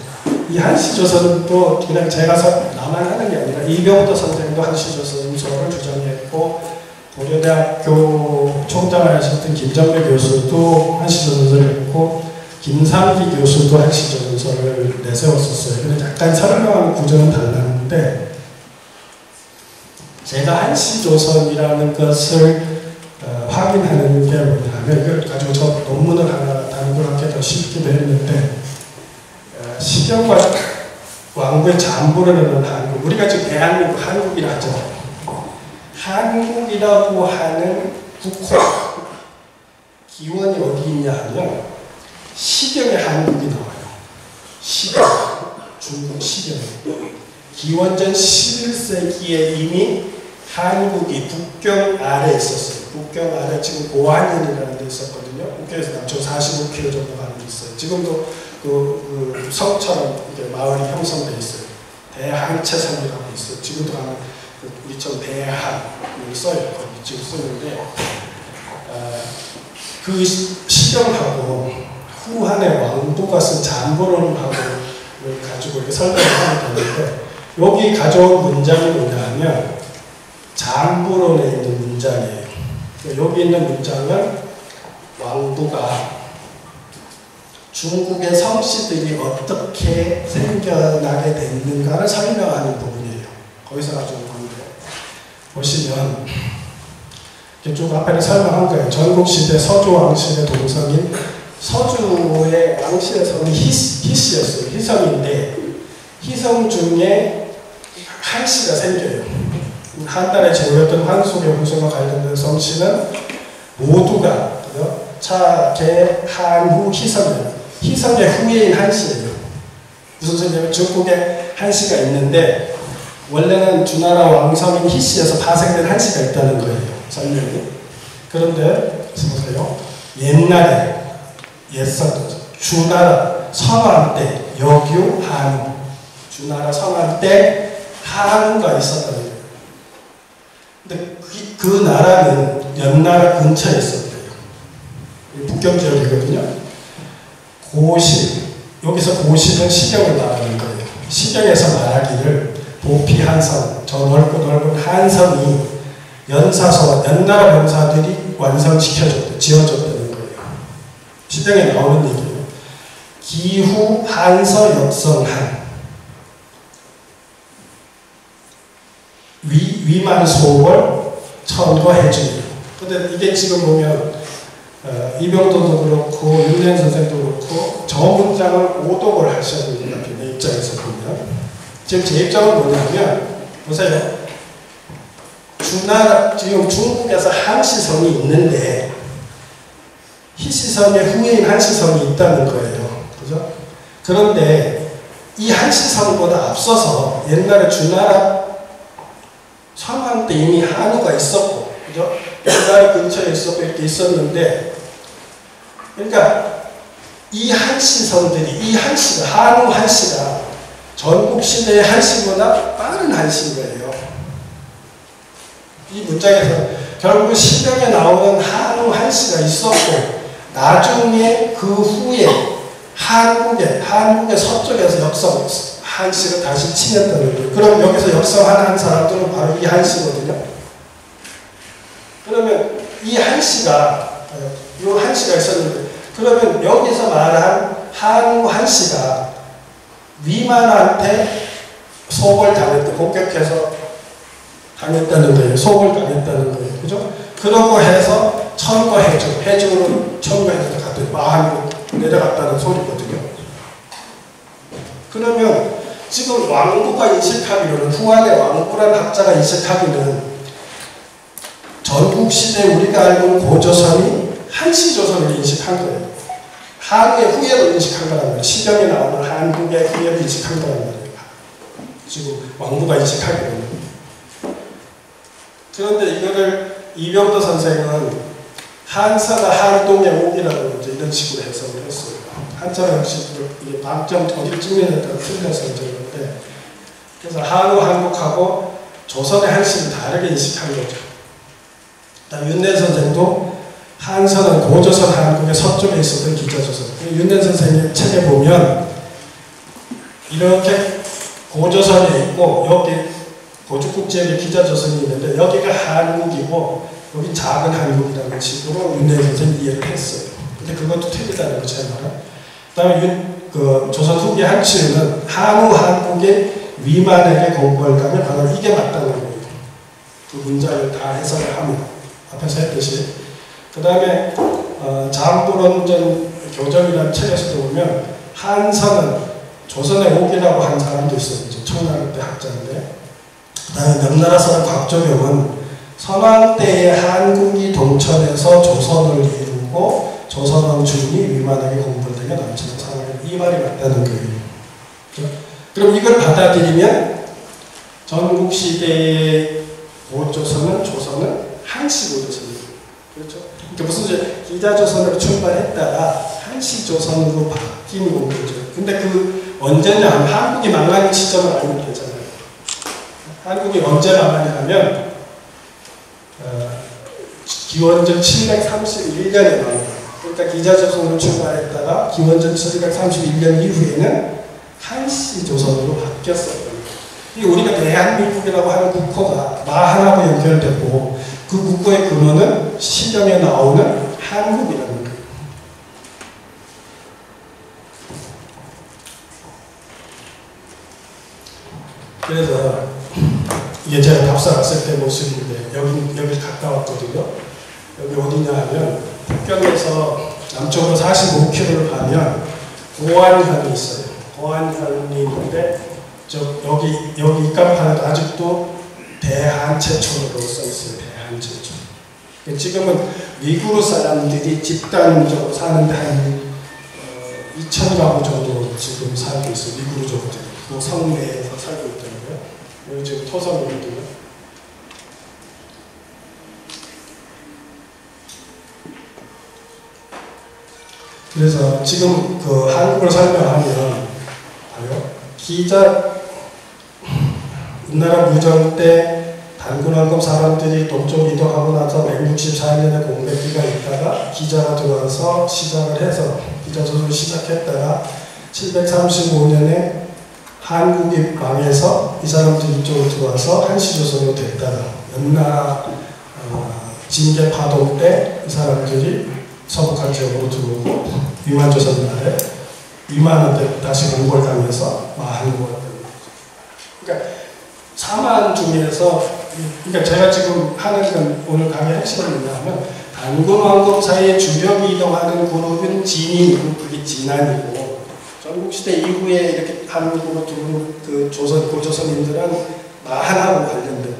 이 한시조선은 또 그냥 제가 나만 하는 게 아니라 이병도 선생도 한시조선서를 주장했고 고려대학교 총장을 하셨던 김정배 교수도 한시조선서를 했고 김상기 교수도 한시조선서를 내세웠었어요. 근데 약간 설명하는 구조는 달랐는데 제가 한시조선이라는 것을 확인하는 게 뭐냐면 이걸 가지고 저 논문을 하나 단골하게 더 쉽기도 했는데 시경과 왕부의 잠부를 하는 한국 우리가 지금 대한민국 한국이라 하죠. 한국이라고 하는 국호 기원이 어디 있냐 하면 시경에 한국이 나와요. 시경 중국 시경 기원전 11세기에 이미 한국이 북경 아래에 있었어요. 북경 아래 지금 고한현이라는 데 있었거든요. 북경에서 남쪽 45km 정도 가는 데 있어요. 지금도 그 성처럼 이렇게 마을이 형성되어 있어요. 대한채성이라고 있어요. 지금도 가면 우리처럼 대한을 써요. 거기 지금 쓰는데 그 시경하고 후한의 왕도가 쓴 잠보론하고 가지고 이렇게 설명을 하면 되는데 여기 가져온 문장이 뭐냐 하면 잠보론에 있는 문장이에요. 여기 있는 문장은 왕도가 중국의 성씨들이 어떻게 생겨나게 됐는가를 설명하는 부분이에요. 거기서 가져온 건데 보시면 쭉 앞에는 설명한 거예요. 전국시대 서주왕실의 동성인 서주의 왕실의 성이 희씨였어요. 희성인데 희성 중에 한씨가 생겨요. 한 달에 제후였던 환숙의 후손과 관련된 성씨는 모두가 차, 개, 한, 후, 희성이에요. 희성의 후예인 한씨예요. 무슨 소리냐면 중국에 한시가 있는데 원래는 주나라 왕성인 희씨에서 파생된 한시가 있다는 거예요. 설명이. 그런데 보세요. 옛날에 옛사도 주나라 성왕 때 여규 한우 주나라 성왕 때 한우가 있었다는 거예요. 근데 그 나라는 연나라 근처에 있었대요. 북경 지역이거든요. 고실, 여기서 고실은 시경을 말하는 거예요. 시경에서 말하기를 보피한성, 저 넓고 넓은 한성이 연사서, 연나라 병사들이 완성시켜줬다, 지어줬다는 거예요. 시경에 나오는 얘기예요. 기후 한서 역성한 위만 소월 천거해주니. 근데 이게 지금 보면 이병도도 그렇고 윤현 선생도 그렇고 저 문장을 오독을 하셔야 됩니다. 내 입장에서 보면. 지금 제 입장은 뭐냐면 보세요. 주나라 지금 중국에서 한시성이 있는데 희시성의 후예인 한시성이 있다는 거예요. 그죠? 그런데 이 한시성보다 앞서서 옛날에 주나라 성왕 때 이미 한우가 있었고, 그죠? 옛날 근처에 있었고, 이렇게 있었는데, 그러니까, 이 한시성들이, 이 한시가, 한우 한시가 전국 시대의 한시보다 빠른 한시인 거예요. 이 문장에서 결국 시경에 나오는 한우 한시가 있었고, 나중에 그 후에 한국의 서쪽에서 역성, 한시를 다시 치냈다는 거예요. 그럼 여기서 역성한 사람들은 바로 이 한시거든요. 그러면 이 한시가, 이 한시가 있었는데, 그러면 여기서 말한 한우 한시가 위만한테 속을 당했다, 공격해서 당했다는 거예요. 속을 당했다는 거예요. 그죠? 그러고 해서 천거해주, 해주는 천거해주도 갔더니 마한으로 내려갔다는 소리거든요. 그러면 지금 왕부가 인식하기로는, 후한의 왕부란 학자가 인식하기는 전국시대 우리가 알고 있는 고조선이 한시조선을 인식한 거예요. 한국의 후예로 인식한 거란 말이에요. 시경에 나오는 한국의 후예로 인식한 거란 말이에요. 지금 왕부가 인식하기로는. 그런데 이거를 이병도 선생은 한서가 한동의 옥이라고 이제 이런 식으로 해석을 했어요. 한자가 역시 이게 방점 어디를 찍느냐에 따라 틀려서 이제 그런데, 그래서 한우 한국하고 조선의 한시를 다르게 인식한 거죠. 그다음 윤내 선생도 한서는 고조선 한국의 서쪽에 있었던 기자조선. 윤내 선생의 책에 보면 이렇게 고조선에 있고 여기 고죽국지역에 기자조선이 있는데 여기가 한국이고 여기 작은 한국이라는 식으로 윤내 선생이 이해를 했어요. 근데 그것도 틀리다는 거죠, 제 말은. 그 다음에 조선 후기 한치는 한우 한국의 위만에게 공부할까면 바로 이게 맞다는 거예요. 그 문장을 다 해석을 하면 앞에서 했듯이. 그 다음에 잠불원전 교정이라는 책에서도 보면 한서는 조선의 옥이라고 한 사람도 있어요. 청나라 때 학자인데. 그 다음에 명나라 사람 곽조경은 선왕 때의 한국이 동천에서 조선을 이루고 조선왕 중이 위만하게 공부되게 남치는 상황, 이 말이 맞다는 거예요. 그럼 이걸 받아들이면 전국시대의 고조선은 조선은 한시고조선이에요. 그렇죠? 그러니까 무슨 소리? 기자조선으로 출발했다가 한시조선으로 바뀐 거죠. 근데 그 언제냐 하면 한국이 망하는 시점을 알면 되잖아요. 한국이 언제 망하냐면 기원전 731년에 망합니다. 그러니까 기자조선으로 출발했다가 기원전 731년 이후에는 한시조선으로 바뀌었어요. 우리가 대한민국이라고 하는 국호가 마하나로 연결되고 그 국호의 근원은 시경에 나오는 한국이라는 거예요. 그래서 이게 제가 답사 갔을 때 모습인데 여기 가까웠거든요. 여기 어디냐 하면 북경에서 남쪽으로 45km를 가면 고안현이 있어요. 고안현이 있는데 여기 입간판에도 아직도 대한제촌으로 써있어요. 대한제촌. 지금은 위구르 사람들이 집단적으로 사는데 한 2,000가구 정도 지금 살고 있어요. 미구족들이. 그 성내에서 살고 있더라고요. 여기 지금 토성이거든요. 그래서 지금 그 한국을 설명하면 우리나라 무정 때 단군왕금 사람들이 동쪽 이동하고 나서 164년에 공백기가 있다가 기자가 들어와서 시작을 해서 기자조선을 시작했다가 735년에 한국이 망해서 이 사람들이 이쪽으로 들어와서 한시조선으로 됐다가 연나라 징계 파동 때 이 사람들이 서북한 지역으로 들어오고 위만조선 날에 위만한테 다시 공고를 당해서 망한 거예요. 그러니까 사만 중에서 그러니까 제가 지금 하는 건 오늘 강의 핵심은 뭐냐면 단군왕금 사이에 주력이 이동하는 그룹은 진인, 그게 진안이고 전국시대 이후에 이렇게 한국으로 들어온 그 고조선인들은 마한하고 관련된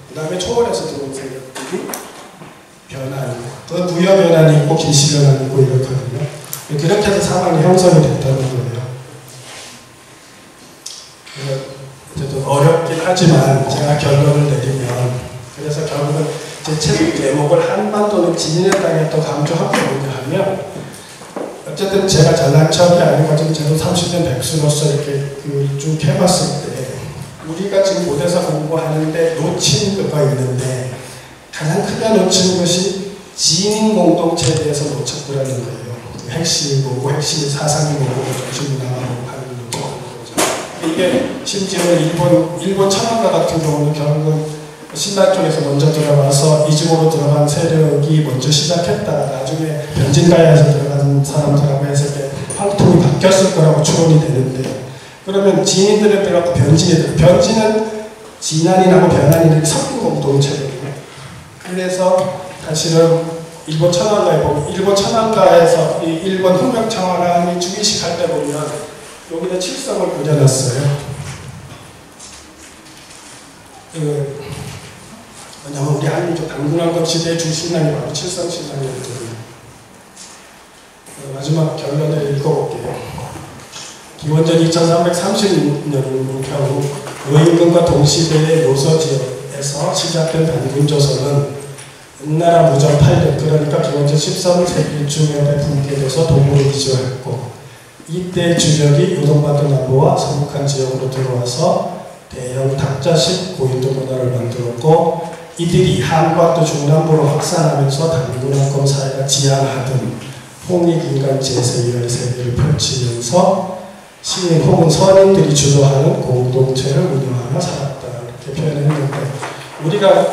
그 다음에 초월에서 들어온 세력들이 변환이고 그 부여 변환이 있고 길시 변환이 있고 이렇거든요. 그렇게 해서 사만이 형성이 됐다는 거예요. 어쨌든 어렵긴 하지만 제가 결론을 내리면 그래서 결국은 제 책 제목을 한반도는 진인의 땅에 또 강조한 게 뭐냐 하면 어쨌든 제가 잘난 척이 아니고 지금 저도 30년 백수로서 이렇게 쭉 해봤을 때 우리가 지금 고대사 공부하는데 놓친 거가 있는데 가장 크게 놓치는 것이 진인 공동체에 대해서 놓쳤더라는 거예요. 핵심이 뭐고 핵심이 사상이 뭐고 정신문화가 뭐고 하는 거죠. 이게 심지어 일본 천황가 같은 경우는 결국은 신라 쪽에서 먼저 들어와서 이중으로 들어간 세력이 먼저 시작했다가 나중에 변진가야에서 들어간 사람들하고 해서 황통이 바뀌었을 거라고 추론이 되는데 그러면 진인들에 들어가고 변진은 진안이라고 변환이라고 섞인 공동체거든요. 그래서 사실은 일본 천황가에 보면 일본 천황가에서 이 일본 혁명청황이 주기식 할 때 보면 여기다 칠성을 그려놨어요. 왜냐면 우리 한민족 단군왕금 시대의 주신랑이 바로 칠성신랑이었거든요. 마지막 결론을 읽어볼게요. 기원전 2330년 경우 의임금과 동시대의 요서지역에서 시작된 단군조선은 은나라 무정 8년 그러니까 기원전 13세기쯤에 붕괴돼서 동으로 이주했고 이때 주력이 요동반도 남부와 서북한 지역으로 들어와서 대형 탁자식 고인도 문화를 만들었고 이들이 한반도 중남부로 확산하면서 단군왕금 사회가 지향하던 홍익인간 제세의 세계를 펼치면서 시민 혹은 선인들이 주도하는 공동체를 운영하며 살았다 이렇게 표현했는데 우리가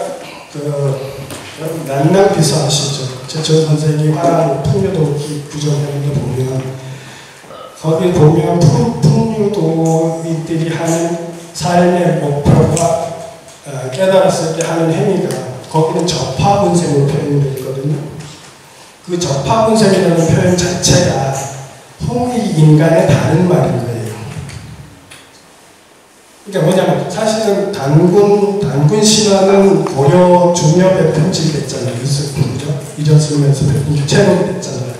여러분 난낭비서 아시죠? 제철 선생이 화랑 풍류도기 구정하는데 보면 거기 보면 풍류도인들이 하는 삶의 목표가 깨달았을 때 하는 행위가 거기는 접하분생으로 표현되어 있거든요. 그 접하분생이라는 표현 자체가 홍익인간의 다른 말인 거예요. 그러니까 뭐냐면 사실은 단군 신화는 고려 중엽에 편집됐잖아요. 이전 쓰면서 유체록이 됐잖아요.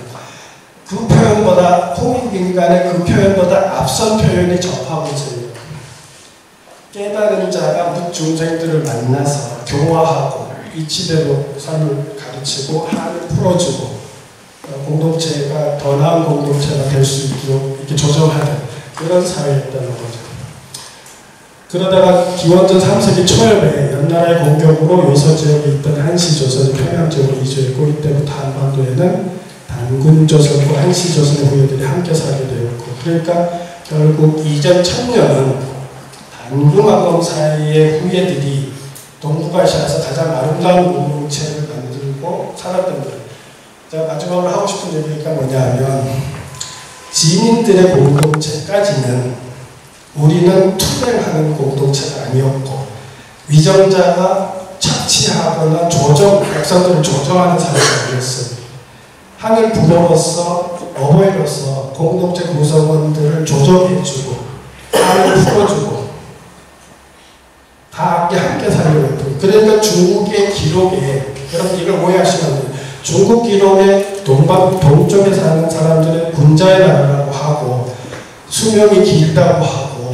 그 표현보다 홍익인간의 그 표현보다 앞선 표현이 접하분생이에요. 깨달은 자가 묻중생들을 만나서 교화하고 이치대로 삶을 가르치고 한을 풀어주고 공동체가 더 나은 공동체가 될 수 있도록 이렇게 조정하는 그런 사회였다는 거죠. 그러다가 기원전 3세기 초엽에 연나라의 공격으로 요서지역에 있던 한시조선이 평양지역으로 이주했고 이때부터 한반도에는 단군조선과 한시조선의 후예들이 함께 살게 되었고 그러니까 결국 이전 1000년은 단군왕금 사이의 후예들이 동북아시아에서 가장 아름다운 공동체를 만들고 살았던 거예요. 제가 마지막으로 하고 싶은 얘기가 뭐냐면 지민들의 공동체까지는 우리는 투쟁하는 공동체가 아니었고 위정자가 착취하거나 백성들을 조정하는 사회가 아니었어요. 하늘 부모로서 어머니로서 공동체 구성원들을 조정해주고 한을 풀어주고 다 함께 살려고 했고 그러니까 중국의 기록에 여러분 이걸 오해하시면 안 돼요. 중국 기록에 동쪽에 사는 사람들은 군자의 나라라고 하고 하고 수명이 길다고 하고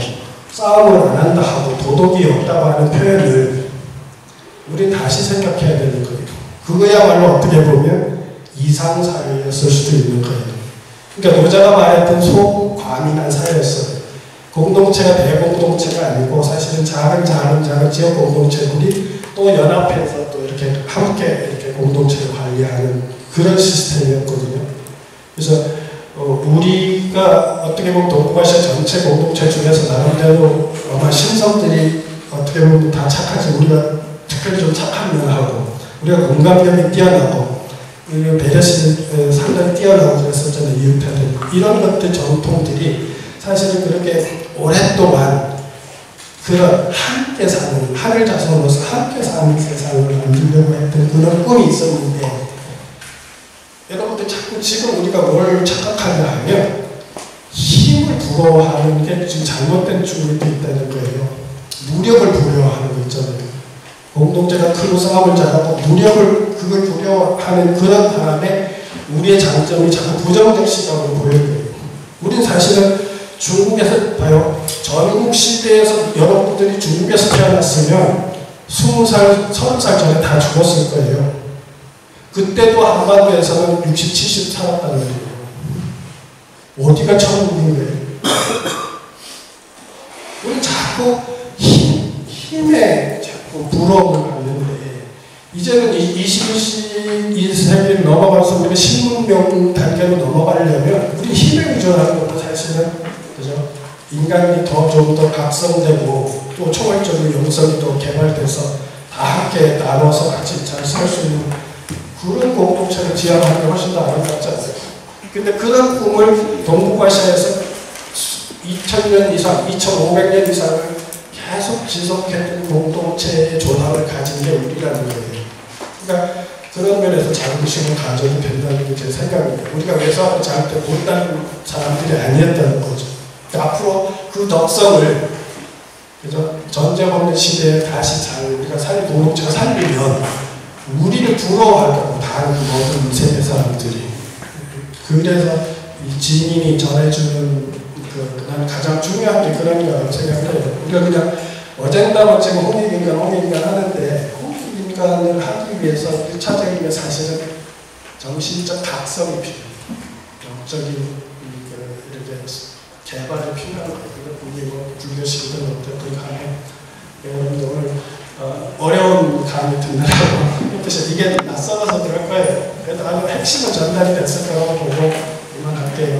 싸움을 안 한다 하고 도덕이 없다고 하는 표현을 우리 다시 생각해야 되는 거예요. 그거야말로 어떻게 보면 이상사회였을 수도 있는 거예요. 그러니까 노자가 말했던 소과민한 사회였어요. 공동체가 대공동체가 아니고 사실은 작은 지역 공동체들이 또 연합해서 또 이렇게 함께 이렇게 공동체를 관리하는 그런 시스템이었거든요. 그래서 우리가 어떻게 보면 동북아시아 전체 공동체 중에서 나름대로 아마 신성들이 어떻게 보면 다 착하지 우리가 특별히 좀 착한 면하고 우리가 공감력이 뛰어나고 배려심이 상당히 뛰어나고 그랬었잖아요. 이웃애들 이런 것들 전통들이 사실은 그렇게 오랫동안 그런 함께 사는 하늘 자손으로서 함께 사는 세상을 만들려고 했던 그런 꿈이 있었는데 여러분들 자꾸 지금 우리가 뭘 착각하냐 하면 힘을 부러워하는 게 지금 잘못된 쪽으로 있다는 거예요. 무력을 부러워하는 거 있잖아요. 공동체가 크고 싸움을 잘하고 무력을 그걸 부러워하는 그런 바람에 우리의 장점이 자꾸 부정적 시각으로 보이는 거예요. 우린 사실은 중국에서 봐요. 전국 시대에서 여러분들이 중국에서 태어났으면 20살, 30살 전에 다 죽었을 거예요. 그때도 한반도에서는 60, 70 살았다는 거예요. 어디가 천국인 거예요? 우리 자꾸 힘에 자꾸 부러움을 갖는데 이제는 21세기를 넘어가서 우리가 신문명 단계로 넘어가려면 우리 힘에 의존하는 것도 사실은 그죠? 인간이 좀 더 각성되고 또 초월적인 영성이 또 개발돼서 다 함께 나눠서 같이 잘 살 수 있는 그런 공동체를 지향하는 게 훨씬 더 아름답지 않아요? 근데 그런 꿈을 동북아시아에서 2000년 이상, 2500년 이상을 계속 지속했던 공동체의 조상을 가진 게 우리라는 거예요. 그러니까 그런 면에서 자부심을 가져도 된다는 게 제 생각입니다. 우리가 외사를 잘 때 못하는 사람들이 아니었다는 거죠. 앞으로 그 덕성을 그죠? 전쟁 없는 시대에 다시 잘 우리가 공동체가 살리면 우리를 부러워할 거고 다른 모든 세계 사람들이. 그래서 이 지인이 전해주는 난 가장 중요한 게 그런 거라고 생각해요. 우리가 그냥 어젠다만 지금 홍익인간 하는데 홍익인간을 하기 위해서 1차적인 게 사실은 정신적 각성이 필요해요. 영적인 이렇게 개발이 필요한 거예요. 우리 불교식이든 어쨌든 간에 여러분들 오늘 어려운 강의 듣느라고 이게 낯설어서 그럴 거예요. 그래도 아주 핵심은 전달이 됐을 거라고 보고 이만할게요.